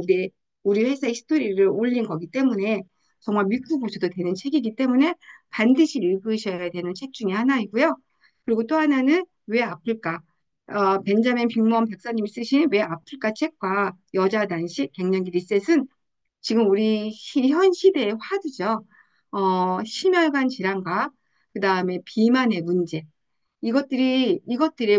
우리 회사의 스토리를 올린 거기 때문에 정말 믿고 보셔도 되는 책이기 때문에 반드시 읽으셔야 되는 책 중에 하나이고요. 그리고 또 하나는 왜 아플까? 벤자민 빅먼 박사님이 쓰신 왜 아플까 책과 여자 단식 갱년기 리셋은 지금 우리 현 시대의 화두죠. 심혈관 질환과 그다음에 비만의 문제. 이것들의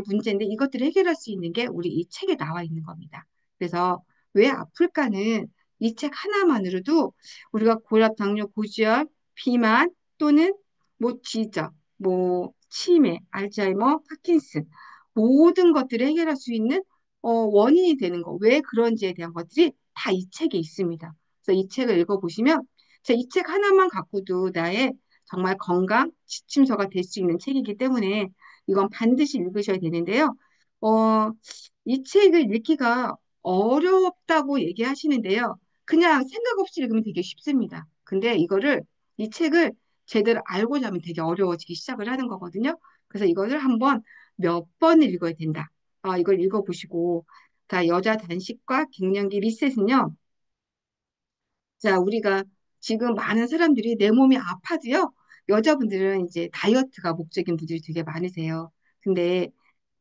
문제인데 이것들을 해결할 수 있는 게 우리 이 책에 나와 있는 겁니다. 그래서 왜 아플까는 이 책 하나만으로도 우리가 고혈압, 당뇨, 고지혈, 비만 또는 뭐 지적, 뭐 치매, 알츠하이머, 파킨슨 모든 것들을 해결할 수 있는 원인이 되는 거, 왜 그런지에 대한 것들이 다 이 책에 있습니다. 그래서 이 책을 읽어보시면 이 책 하나만 갖고도 나의 정말 건강 지침서가 될 수 있는 책이기 때문에 이건 반드시 읽으셔야 되는데요. 어, 이 책을 읽기가 어렵다고 얘기하시는데요. 그냥 생각 없이 읽으면 되게 쉽습니다. 근데 이 책을 제대로 알고자 하면 되게 어려워지기 시작을 하는 거거든요. 그래서 이거를 한번 몇 번을 읽어야 된다. 이걸 읽어보시고, 자, 여자 단식과 갱년기 리셋은요. 자, 우리가 지금 많은 사람들이 내 몸이 아파도요. 여자분들은 이제 다이어트가 목적인 분들이 되게 많으세요. 근데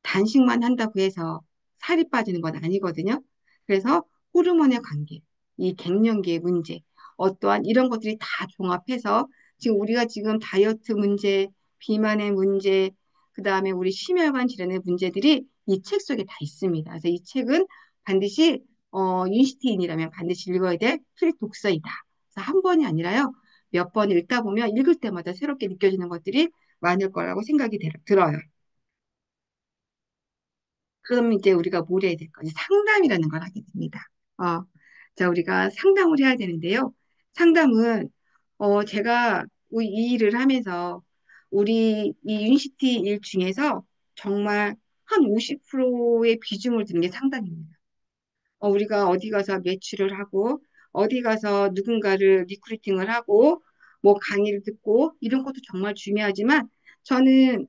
단식만 한다고 해서 살이 빠지는 건 아니거든요. 그래서 호르몬의 관계, 이 갱년기의 문제, 어떠한 이런 것들이 다 종합해서 지금 우리가 지금 다이어트 문제, 비만의 문제, 그다음에 우리 심혈관 질환의 문제들이 이 책 속에 다 있습니다. 그래서 이 책은 반드시 윤시티인이라면 반드시 읽어야 될 필독서이다. 그래서 한 번이 아니라요. 몇 번 읽다 보면 읽을 때마다 새롭게 느껴지는 것들이 많을 거라고 생각이 들어요. 그럼 이제 우리가 뭘 해야 될까? 이제 상담이라는 걸 하게 됩니다. 어, 자, 우리가 상담을 해야 되는데요. 상담은, 제가 이 일을 하면서 우리 이 유니시티 일 중에서 정말 한 50%의 비중을 두는 게 상담입니다. 우리가 어디 가서 매출을 하고, 어디 가서 누군가를 리크루팅을 하고 뭐 강의를 듣고 이런 것도 정말 중요하지만 저는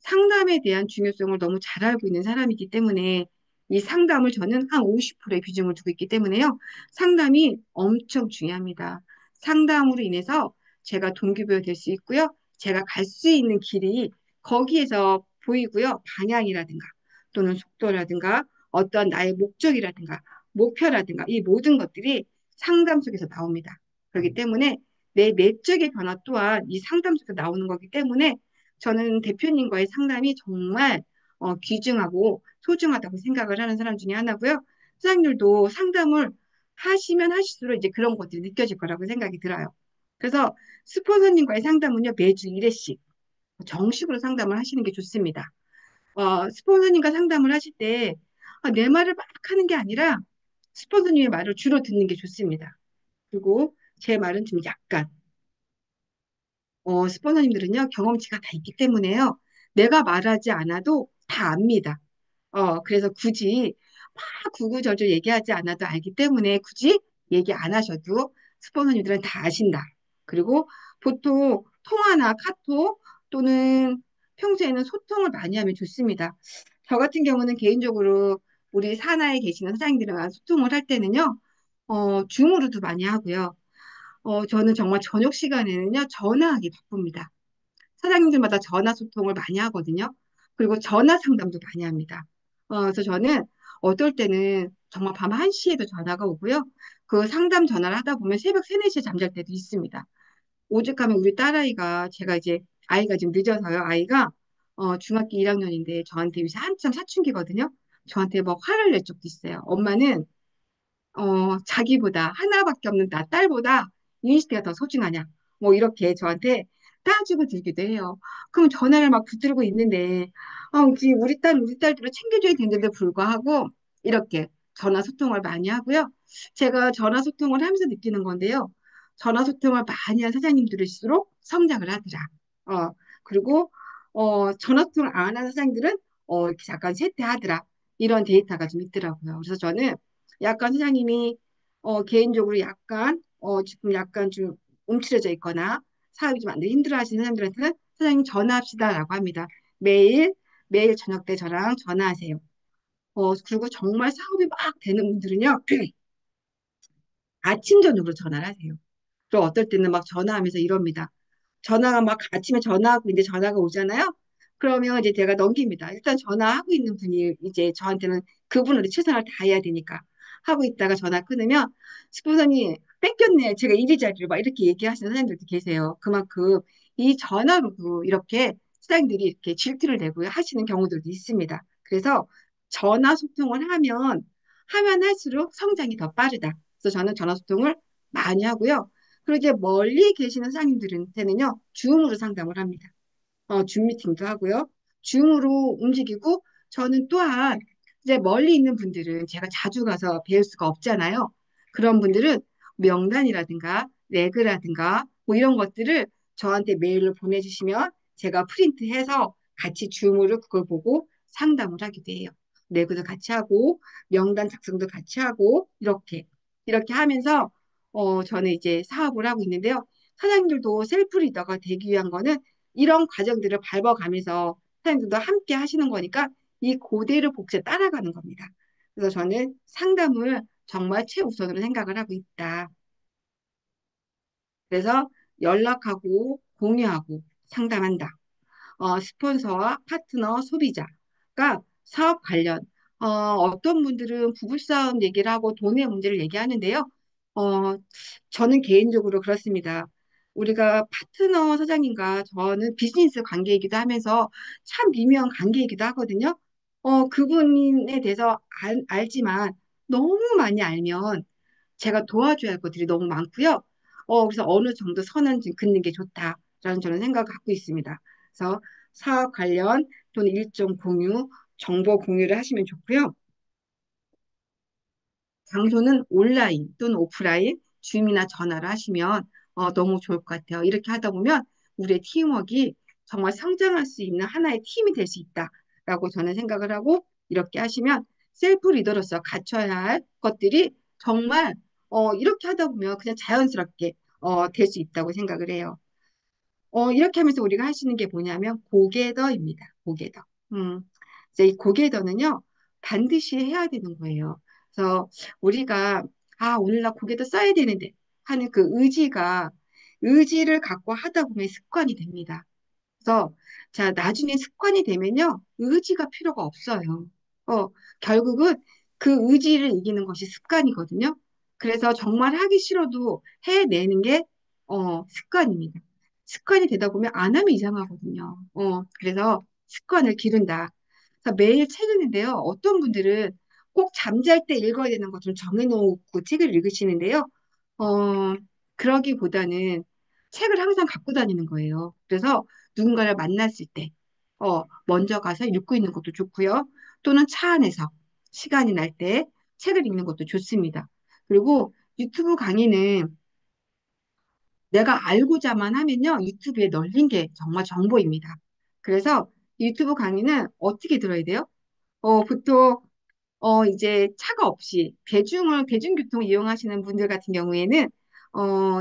상담에 대한 중요성을 너무 잘 알고 있는 사람이기 때문에 이 상담을 저는 한 50%의 비중을 두고 있기 때문에요. 상담이 엄청 중요합니다. 상담으로 인해서 제가 동기부여 될 수 있고요. 제가 갈 수 있는 길이 거기에서 보이고요. 방향이라든가 또는 속도라든가 어떤 나의 목적이라든가 목표라든가 이 모든 것들이 상담 속에서 나옵니다. 그렇기 때문에 내 내적인 변화 또한 이 상담 속에서 나오는 거기 때문에 저는 대표님과의 상담이 정말 귀중하고 소중하다고 생각을 하는 사람 중에 하나고요. 사장님들도 상담을 하시면 하실수록 이제 그런 것들이 느껴질 거라고 생각이 들어요. 그래서 스폰서님과의 상담은요, 매주 1회씩 정식으로 상담을 하시는 게 좋습니다. 스폰서님과 상담을 하실 때 내 말을 막 하는 게 아니라 스폰서님의 말을 주로 듣는 게 좋습니다. 그리고 제 말은 좀 약간 스폰서님들은요 경험치가 다 있기 때문에요 내가 말하지 않아도 다 압니다. 그래서 굳이 막 구구절절 얘기하지 않아도 알기 때문에 굳이 얘기 안 하셔도 스폰서님들은 다 아신다. 그리고 보통 통화나 카톡 또는 평소에는 소통을 많이 하면 좋습니다. 저 같은 경우는 개인적으로 우리 산하에 계시는 사장님들이랑 소통을 할 때는요, 줌으로도 많이 하고요. 저는 정말 저녁 시간에는요, 전화하기 바쁩니다. 사장님들마다 전화 소통을 많이 하거든요. 그리고 전화 상담도 많이 합니다. 그래서 저는 어떨 때는 정말 밤 1시에도 전화가 오고요. 그 상담 전화를 하다 보면 새벽 3, 4시에 잠잘 때도 있습니다. 오죽하면 우리 딸아이가 제가 이제 아이가 좀 늦어서요. 아이가 중학교 1학년인데 저한테 요새 한참 사춘기거든요. 저한테 막 화를 낼 적도 있어요. 엄마는 자기보다 하나밖에 없는 나 딸보다 유니스티가 더 소중하냐. 뭐 이렇게 저한테 따지고 들기도 해요. 그럼 전화를 막 붙들고 있는데, 우리 딸들을 챙겨줘야 되는데도 불구하고 이렇게 전화 소통을 많이 하고요. 제가 전화 소통을 하면서 느끼는 건데요. 전화 소통을 많이 한 사장님들일수록 성장을 하더라. 그리고, 전화 소통을 안 하는 사장님들은, 이렇게 잠깐 쇠퇴하더라. 이런 데이터가 좀 있더라고요. 그래서 저는 약간 사장님이 개인적으로 약간 지금 약간 좀 움츠려져 있거나 사업이 좀 안 돼 힘들어 하시는 사람들한테는 사장님 전화합시다라고 합니다. 매일 저녁 때 저랑 전화하세요. 그리고 정말 사업이 막 되는 분들은요. 아침 저녁으로 전화를 하세요. 그리고 어떨 때는 막 전화하면서 이럽니다. 전화가 막 아침에 전화하고 이제 전화가 오잖아요. 그러면 이제 제가 넘깁니다. 일단 전화하고 있는 분이 이제 저한테는 그분으로 최선을 다해야 되니까 하고 있다가 전화 끊으면 스폰서님 뺏겼네. 제가 이리저리로 막 이렇게 얘기하시는 사장님들도 계세요. 그만큼 이 전화로도 이렇게 사장님들이 이렇게 질투를 내고 하시는 경우들도 있습니다. 그래서 전화 소통을 하면 할수록 성장이 더 빠르다. 그래서 저는 전화 소통을 많이 하고요. 그리고 이제 멀리 계시는 사장님들한테는요, 줌으로 상담을 합니다. 줌 미팅도 하고요. 줌으로 움직이고, 저는 또한 이제 멀리 있는 분들은 제가 자주 가서 배울 수가 없잖아요. 그런 분들은 명단이라든가, 레그라든가, 뭐 이런 것들을 저한테 메일로 보내주시면 제가 프린트해서 같이 줌으로 그걸 보고 상담을 하기도 해요. 레그도 같이 하고, 명단 작성도 같이 하고, 이렇게 하면서 저는 이제 사업을 하고 있는데요. 사장님들도 셀프 리더가 되기 위한 거는 이런 과정들을 밟아가면서 사장님들도 함께 하시는 거니까 이 고대로 복제 따라가는 겁니다. 그래서 저는 상담을 정말 최우선으로 생각을 하고 있다. 그래서 연락하고 공유하고 상담한다. 스폰서와 파트너, 소비자가 사업 관련, 어떤 분들은 부부싸움 얘기를 하고 돈의 문제를 얘기하는데요. 어, 저는 개인적으로 그렇습니다. 우리가 파트너 사장님과 저는 비즈니스 관계이기도 하면서 참 미묘한 관계이기도 하거든요. 그분에 대해서 알지만 너무 많이 알면 제가 도와줘야 할 것들이 너무 많고요. 그래서 어느 정도 선은 좀 긋는 게 좋다라는 저는 생각을 갖고 있습니다. 그래서 사업 관련 또는 일정 공유, 정보 공유를 하시면 좋고요. 장소는 온라인 또는 오프라인, 줌이나 전화를 하시면 너무 좋을 것 같아요. 이렇게 하다 보면 우리의 팀워크가 정말 성장할 수 있는 하나의 팀이 될 수 있다라고 저는 생각을 하고 이렇게 하시면 셀프 리더로서 갖춰야 할 것들이 정말 이렇게 하다 보면 그냥 자연스럽게 될 수 있다고 생각을 해요. 이렇게 하면서 우리가 할 수 있는 게 뭐냐면 고개더입니다. 고개더. 음, 이제 이 고개더는요, 반드시 해야 되는 거예요. 그래서 우리가, 오늘 나 고개더 써야 되는데 하는 그 의지를 갖고 하다 보면 습관이 됩니다. 그래서, 자, 나중에 습관이 되면요, 의지가 필요가 없어요. 어, 결국은 그 의지를 이기는 것이 습관이거든요. 그래서 정말 하기 싫어도 해내는 게, 습관입니다. 습관이 되다 보면 안 하면 이상하거든요. 그래서 습관을 기른다. 그래서 매일 책 읽는데요. 어떤 분들은 꼭 잠잘 때 읽어야 되는 것 좀 정해놓고 책을 읽으시는데요. 어, 그러기보다는 책을 항상 갖고 다니는 거예요. 그래서 누군가를 만났을 때, 먼저 가서 읽고 있는 것도 좋고요. 또는 차 안에서 시간이 날 때 책을 읽는 것도 좋습니다. 그리고 유튜브 강의는 내가 알고자만 하면요, 유튜브에 널린 게 정말 정보입니다. 그래서 유튜브 강의는 어떻게 들어야 돼요? 보통 이제 차가 없이 대중교통 이용하시는 분들 같은 경우에는,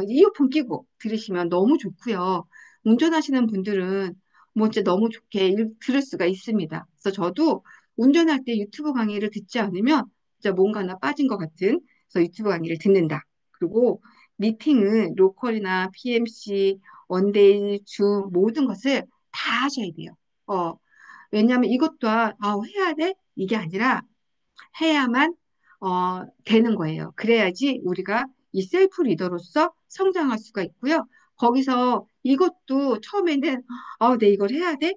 이어폰 끼고 들으시면 너무 좋고요. 운전하시는 분들은 뭐 진짜 너무 좋게 들을 수가 있습니다. 그래서 저도 운전할 때 유튜브 강의를 듣지 않으면 진짜 뭔가 하나 빠진 것 같은, 그래서 유튜브 강의를 듣는다. 그리고 미팅은 로컬이나 PMC, 원데이, 줌 모든 것을 다 하셔야 돼요. 왜냐하면 이것 또한, 해야 돼? 이게 아니라 해야만 되는 거예요. 그래야지 우리가 이 셀프 리더로서 성장할 수가 있고요. 거기서 이것도 처음에는 내 이걸 해야 돼?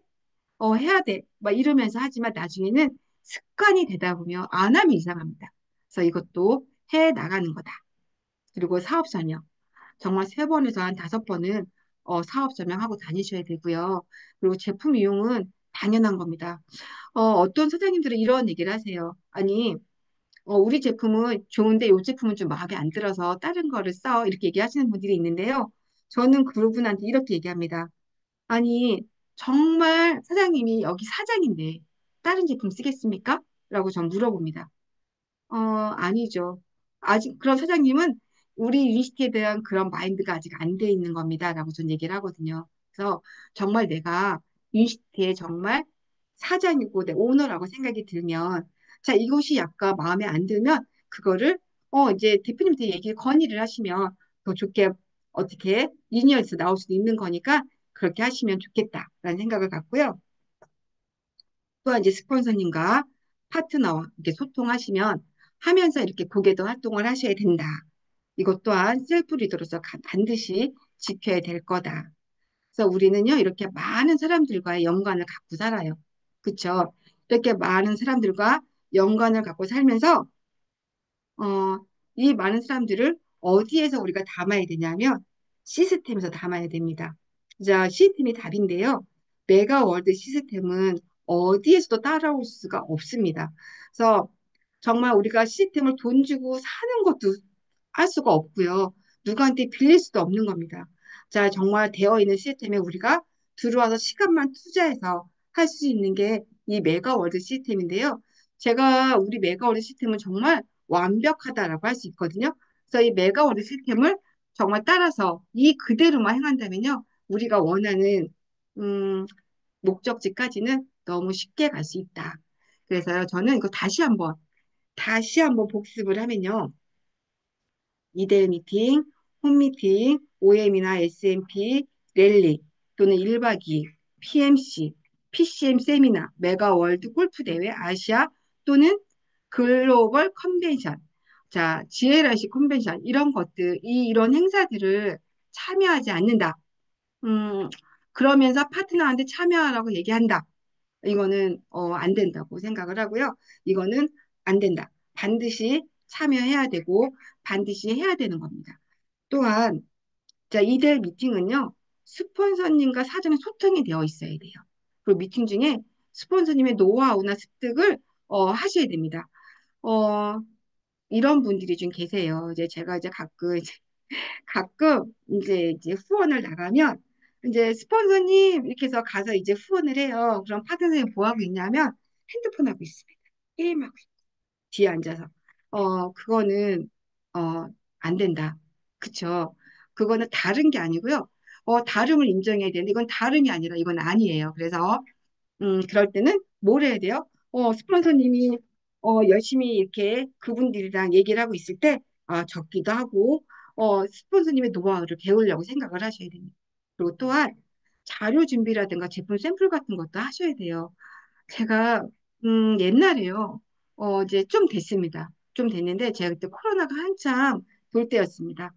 해야 돼. 막 이러면서 하지만 나중에는 습관이 되다 보면 안 하면 이상합니다. 그래서 이것도 해 나가는 거다. 그리고 사업 설명. 정말 3번에서 한 5번은 사업 설명하고 다니셔야 되고요. 그리고 제품 이용은 당연한 겁니다. 어떤 사장님들은 이런 얘기를 하세요. 아니, 우리 제품은 좋은데 이 제품은 좀 마음에 안 들어서 다른 거를 써. 이렇게 얘기하시는 분들이 있는데요. 저는 그분한테 이렇게 얘기합니다. 아니, 정말 사장님이 여기 사장인데 다른 제품 쓰겠습니까? 라고 전 물어봅니다. 아니죠. 아직 그런 사장님은 우리 유니시티에 대한 그런 마인드가 아직 안 돼 있는 겁니다. 라고 전 얘기를 하거든요. 그래서 정말 내가 유니시티에 정말 사장이고 내 오너라고 생각이 들면, 자, 이것이 약간 마음에 안 들면 그거를 이제 대표님한테 건의를 하시면 더 좋게 어떻게 유니언에서 나올 수도 있는 거니까 그렇게 하시면 좋겠다라는 생각을 갖고요. 또한 이제 스폰서님과 파트너와 이렇게 소통하시면 하면서 이렇게 고객도 활동을 하셔야 된다. 이것 또한 셀프 리더로서 반드시 지켜야 될 거다. 그래서 우리는요, 이렇게 많은 사람들과의 연관을 갖고 살아요. 그쵸? 이렇게 많은 사람들과 연관을 갖고 살면서, 어, 이 많은 사람들을 어디에서 우리가 담아야 되냐면, 시스템에서 담아야 됩니다. 자, 시스템이 답인데요. 메가월드 시스템은 어디에서도 따라올 수가 없습니다. 그래서 정말 우리가 시스템을 돈 주고 사는 것도 할 수가 없고요. 누구한테 빌릴 수도 없는 겁니다. 자, 정말 되어 있는 시스템에 우리가 들어와서 시간만 투자해서 할 수 있는 게 이 메가월드 시스템인데요. 제가 우리 메가월드 시스템은 정말 완벽하다라고 할 수 있거든요. 그래서 이 메가월드 시스템을 정말 따라서 이 그대로만 행한다면요. 우리가 원하는 음, 목적지까지는 너무 쉽게 갈 수 있다. 그래서 저는 이거 다시 한번 복습을 하면요. 이데일 미팅, 홈미팅, OM이나 SMP, 랠리 또는 1박 2일, PMC, PCM 세미나, 메가월드 골프대회, 아시아 또는 글로벌 컨벤션, 자, GLRC 컨벤션 이런 것들, 이런 행사들을 참여하지 않는다. 음, 그러면서 파트너한테 참여하라고 얘기한다. 이거는 안 된다고 생각을 하고요. 이거는 안 된다. 반드시 참여해야 되고 반드시 해야 되는 겁니다. 또한 자, 이들 미팅은요. 스폰서님과 사전에 소통이 되어 있어야 돼요. 그리고 미팅 중에 스폰서님의 노하우나 습득을 하셔야 됩니다. 어, 이런 분들이 좀 계세요. 이제 제가 이제 가끔 이제 후원을 나가면 이제 스폰서님 이렇게 해서 가서 이제 후원을 해요. 그럼 파트 선생님 뭐 하고 있냐면 핸드폰 하고 있습니다. 게임하고 있고 뒤에 앉아서 그거는 어 안 된다. 그쵸? 그거는 다른 게 아니고요. 다름을 인정해야 되는데 이건 다름이 아니라 이건 아니에요. 그래서 그럴 때는 뭘 해야 돼요? 스폰서님이 열심히 이렇게 그분들이랑 얘기를 하고 있을 때 적기도 하고 스폰서님의 노하우를 배우려고 생각을 하셔야 됩니다. 그리고 또한 자료 준비라든가 제품 샘플 같은 것도 하셔야 돼요. 제가 옛날에요. 이제 좀 됐습니다. 좀 됐는데 제가 그때 코로나가 한참 돌 때였습니다.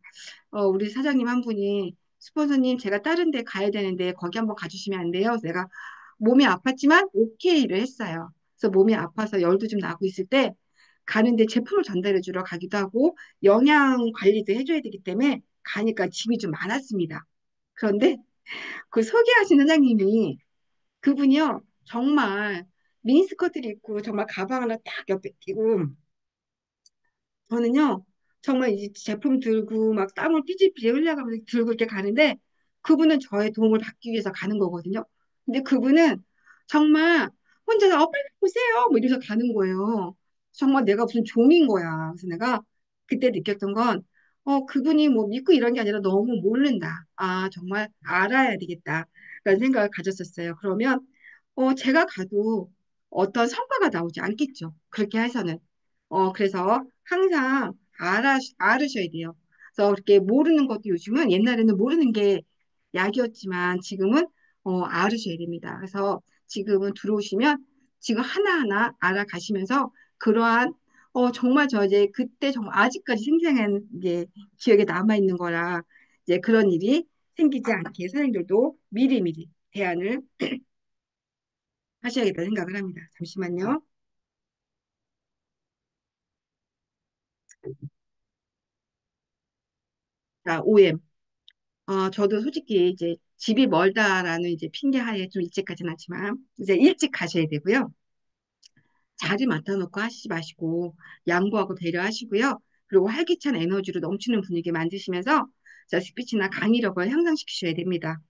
우리 사장님 한 분이 스폰서님 제가 다른 데 가야 되는데 거기 한번 가주시면 안 돼요? 그래서 내가 몸이 아팠지만 오케이를 했어요. 그래서 몸이 아파서 열도 좀 나고 있을 때 가는데 제품을 전달해 주러 가기도 하고 영양 관리도 해줘야 되기 때문에 가니까 짐이 좀 많았습니다. 그런데 그 소개하신 사장님이 그분이요 정말 미니스커트를 입고 정말 가방 하나 딱 옆에 끼고 저는요, 정말 이 제품 들고 막 땀을 삐질삐질 흘려가면서 들고 이렇게 가는데 그분은 저의 도움을 받기 위해서 가는 거거든요. 근데 그분은 정말 혼자서 빨리 보세요! 뭐 이러면서 가는 거예요. 정말 내가 무슨 종인 거야. 그래서 내가 그때 느꼈던 건, 그분이 뭐 믿고 이런 게 아니라 너무 모른다. 아, 정말 알아야 되겠다. 라는 생각을 가졌었어요. 그러면, 제가 가도 어떤 성과가 나오지 않겠죠. 그렇게 해서는. 그래서 항상 알으셔야 돼요. 그래서 이렇게 모르는 것도 요즘은 옛날에는 모르는 게 약이었지만 지금은 알으셔야 됩니다. 그래서 지금은 들어오시면 지금 하나하나 알아가시면서 그러한 정말 저 이제 그때 정말 아직까지 생생한 게 기억에 남아 있는 거라 이제 그런 일이 생기지 않게 선생님들도 미리미리 대안을 하셔야겠다 생각을 합니다. 잠시만요. 자, OM. 저도 솔직히 이제 집이 멀다라는 이제 핑계 하에 좀 일찍까지는 않지만 이제 일찍 가셔야 되고요. 자리 맡아놓고 하시지 마시고 양보하고 배려하시고요. 그리고 활기찬 에너지로 넘치는 분위기 만드시면서 자, 스피치나 강의력을 향상시키셔야 됩니다.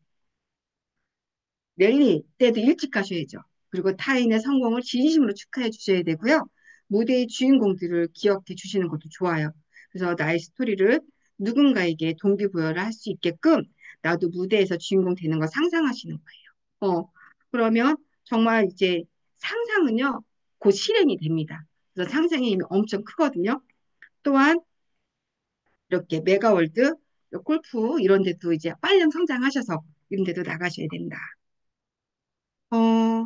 랠리 때도 일찍 가셔야죠. 그리고 타인의 성공을 진심으로 축하해 주셔야 되고요. 무대의 주인공들을 기억해 주시는 것도 좋아요. 그래서 나의 스토리를 누군가에게 동기부여를 할 수 있게끔 나도 무대에서 주인공 되는 거 상상하시는 거예요. 그러면 정말 이제 상상은요, 곧 실행이 됩니다. 그래서 상상의 힘이 엄청 크거든요. 또한 이렇게 메가월드, 골프 이런 데도 이제 빨리 성장하셔서 이런 데도 나가셔야 된다.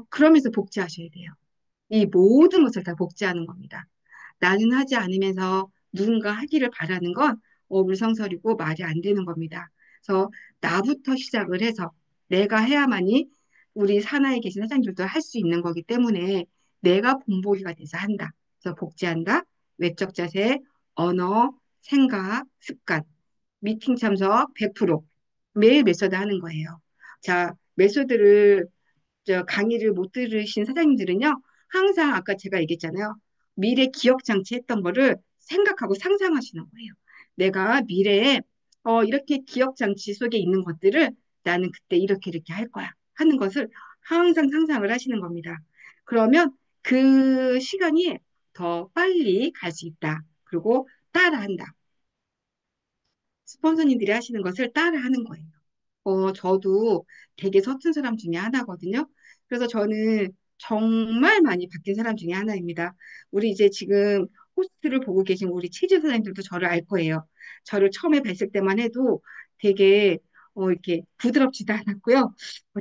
그러면서 복제하셔야 돼요. 이 모든 것을 다 복제하는 겁니다. 나는 하지 않으면서 누군가 하기를 바라는 건 어불성설이고 말이 안 되는 겁니다. 그래서 나부터 시작을 해서 내가 해야만이 우리 산하에 계신 사장님들도 할 수 있는 거기 때문에 내가 본보기가 돼서 한다. 그래서 복제한다. 외적 자세, 언어, 생각, 습관, 미팅 참석 100% 매일 메소드 하는 거예요. 자, 메소드를 강의를 못 들으신 사장님들은요, 항상 아까 제가 얘기했잖아요. 미래 기억 장치 했던 거를 생각하고 상상하시는 거예요. 내가 미래에 이렇게 기억 장치 속에 있는 것들을 나는 그때 이렇게 할 거야 하는 것을 항상 상상을 하시는 겁니다. 그러면 그 시간이 더 빨리 갈 수 있다. 그리고 따라한다. 스폰서님들이 하시는 것을 따라하는 거예요. 저도 되게 서툰 사람 중에 하나거든요. 그래서 저는 정말 많이 바뀐 사람 중에 하나입니다. 우리 이제 지금 호스트를 보고 계신 우리 체질 사장님들도 저를 알 거예요. 저를 처음에 뵀을 때만 해도 되게 이렇게 부드럽지도 않았고요.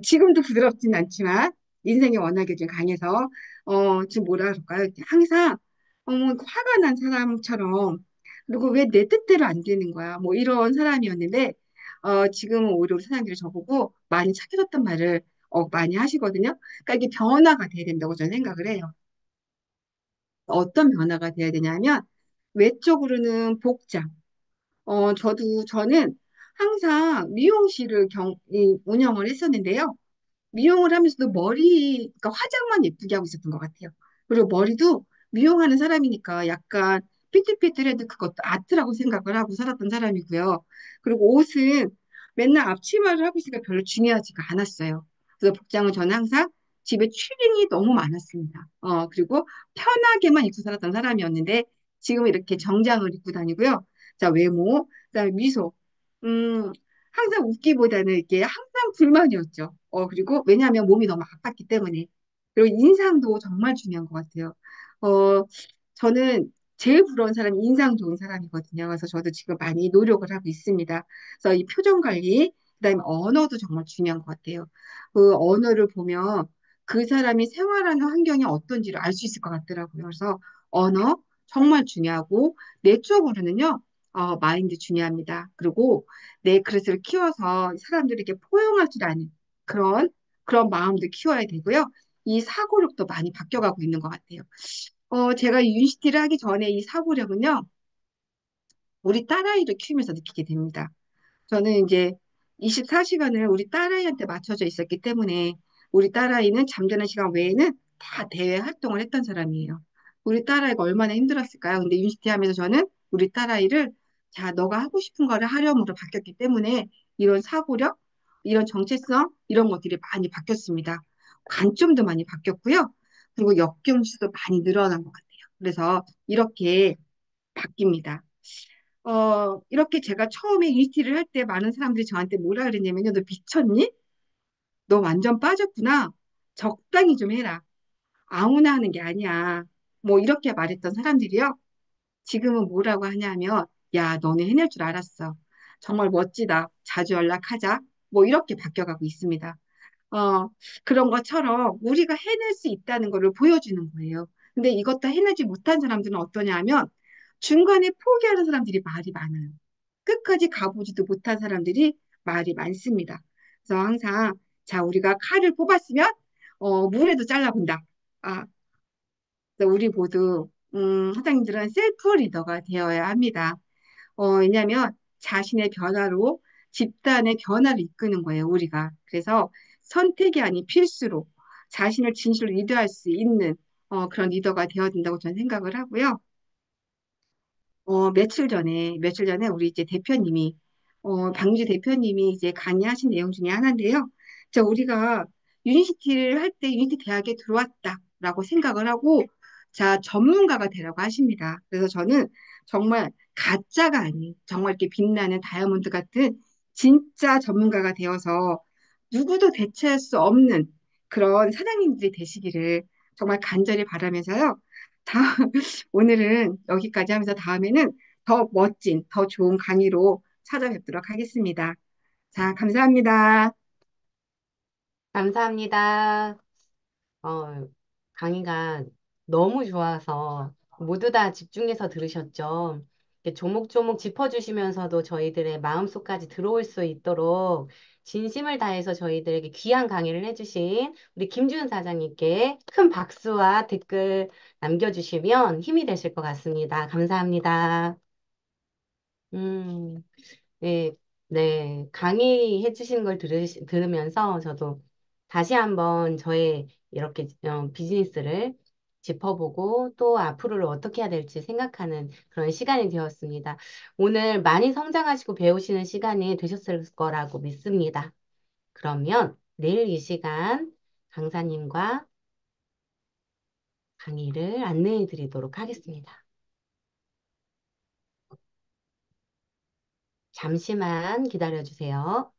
지금도 부드럽진 않지만 인생이 워낙에 좀 강해서 좀 뭐라 그럴까요? 항상 화가 난 사람처럼 그리고 왜 내 뜻대로 안 되는 거야? 뭐 이런 사람이었는데 지금은 오히려 우리 사장님들이 저보고 많이 착해졌단 말을 많이 하시거든요. 그러니까 이게 변화가 돼야 된다고 저는 생각을 해요. 어떤 변화가 돼야 되냐면 외적으로는 복장. 저는 항상 미용실을 운영을 했었는데요. 미용을 하면서도 그러니까 화장만 예쁘게 하고 있었던 것 같아요. 그리고 머리도 미용하는 사람이니까 약간 삐뚤삐뚤해도 그것도 아트라고 생각을 하고 살았던 사람이고요. 그리고 옷은 맨날 앞치마를 하고 있으니까 별로 중요하지가 않았어요. 그래서 복장은 저는 항상 집에 추링이 너무 많았습니다. 그리고 편하게만 입고 살았던 사람이었는데 지금 이렇게 정장을 입고 다니고요. 자, 외모, 그다음에 미소. 음, 항상 웃기보다는 이게 항상 불만이었죠. 그리고 왜냐하면 몸이 너무 아팠기 때문에. 그리고 인상도 정말 중요한 것 같아요. 어, 저는 제일 부러운 사람이 인상 좋은 사람이거든요. 그래서 저도 지금 많이 노력을 하고 있습니다. 그래서 이 표정 관리, 그다음에 언어도 정말 중요한 것 같아요. 그 언어를 보면 그 사람이 생활하는 환경이 어떤지를 알 수 있을 것 같더라고요. 그래서 언어 정말 중요하고 내적으로는요, 마인드 중요합니다. 그리고 내 그릇을 키워서 사람들에게 포용할 줄 아는 그런 마음도 키워야 되고요. 이 사고력도 많이 바뀌어가고 있는 것 같아요. 제가 유니시티를 하기 전에 이 사고력은요, 우리 딸아이를 키우면서 느끼게 됩니다. 저는 이제 24시간을 우리 딸아이한테 맞춰져 있었기 때문에 우리 딸아이는 잠자는 시간 외에는 다 대외 활동을 했던 사람이에요. 우리 딸아이가 얼마나 힘들었을까요? 근데 유니시티 하면서 저는 우리 딸아이를 자, 너가 하고 싶은 거를 하렴으로 바뀌었기 때문에 이런 사고력, 이런 정체성, 이런 것들이 많이 바뀌었습니다. 관점도 많이 바뀌었고요. 그리고 역경수도 많이 늘어난 것 같아요. 그래서 이렇게 바뀝니다. 이렇게 제가 처음에 인스티를 할 때 많은 사람들이 저한테 뭐라 그랬냐면요. 너 미쳤니? 너 완전 빠졌구나. 적당히 좀 해라. 아무나 하는 게 아니야. 뭐 이렇게 말했던 사람들이요. 지금은 뭐라고 하냐면, 야, 너네 해낼 줄 알았어. 정말 멋지다. 자주 연락하자. 뭐 이렇게 바뀌어가고 있습니다. 어, 그런 것처럼 우리가 해낼 수 있다는 것을 보여주는 거예요. 근데 이것도 해내지 못한 사람들은 어떠냐 하면 중간에 포기하는 사람들이 말이 많아요. 끝까지 가보지도 못한 사람들이 말이 많습니다. 그래서 항상 자, 우리가 칼을 뽑았으면 물에도 잘라본다. 아, 그래서 우리 모두 사장님들은 셀프 리더가 되어야 합니다. 왜냐하면 자신의 변화로 집단의 변화를 이끄는 거예요, 우리가. 그래서 선택이 아닌 필수로 자신을 진실로 리드할 수 있는 그런 리더가 되어야 된다고 저는 생각을 하고요. 며칠 전에 우리 이제 대표님이, 방주 대표님이 이제 강의하신 내용 중에 하나인데요. 자, 우리가 유니시티를 할 때 유니티 대학에 들어왔다라고 생각을 하고, 자, 전문가가 되라고 하십니다. 그래서 저는 정말 가짜가 아닌, 정말 이렇게 빛나는 다이아몬드 같은 진짜 전문가가 되어서 누구도 대체할 수 없는 그런 사장님들이 되시기를 정말 간절히 바라면서요. 다, 오늘은 여기까지 하면서 다음에는 더 멋진, 더 좋은 강의로 찾아뵙도록 하겠습니다. 자, 감사합니다. 감사합니다. 어, 강의가 너무 좋아서 모두 다 집중해서 들으셨죠? 이렇게 조목조목 짚어주시면서도 저희들의 마음속까지 들어올 수 있도록 진심을 다해서 저희들에게 귀한 강의를 해주신 우리 김주은 사장님께 큰 박수와 댓글 남겨주시면 힘이 되실 것 같습니다. 감사합니다. 음. 네, 네. 강의해 주시는 걸 들으면서 저도 다시 한번 저의 이렇게 비즈니스를 짚어보고 또 앞으로를 어떻게 해야 될지 생각하는 그런 시간이 되었습니다. 오늘 많이 성장하시고 배우시는 시간이 되셨을 거라고 믿습니다. 그러면 내일 이 시간 강사님과 강의를 안내해 드리도록 하겠습니다. 잠시만 기다려 주세요.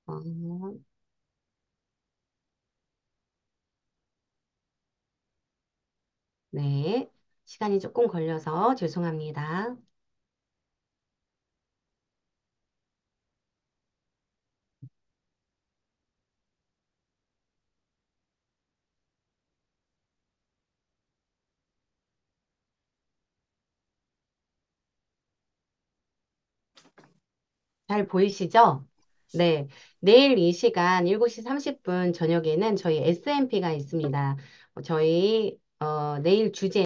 어, 네. 시간이 조금 걸려서 죄송합니다. 잘 보이시죠? 네. 내일 이 시간 7시 30분 저녁에는 저희 SMP가 있습니다. 저희 내일 주제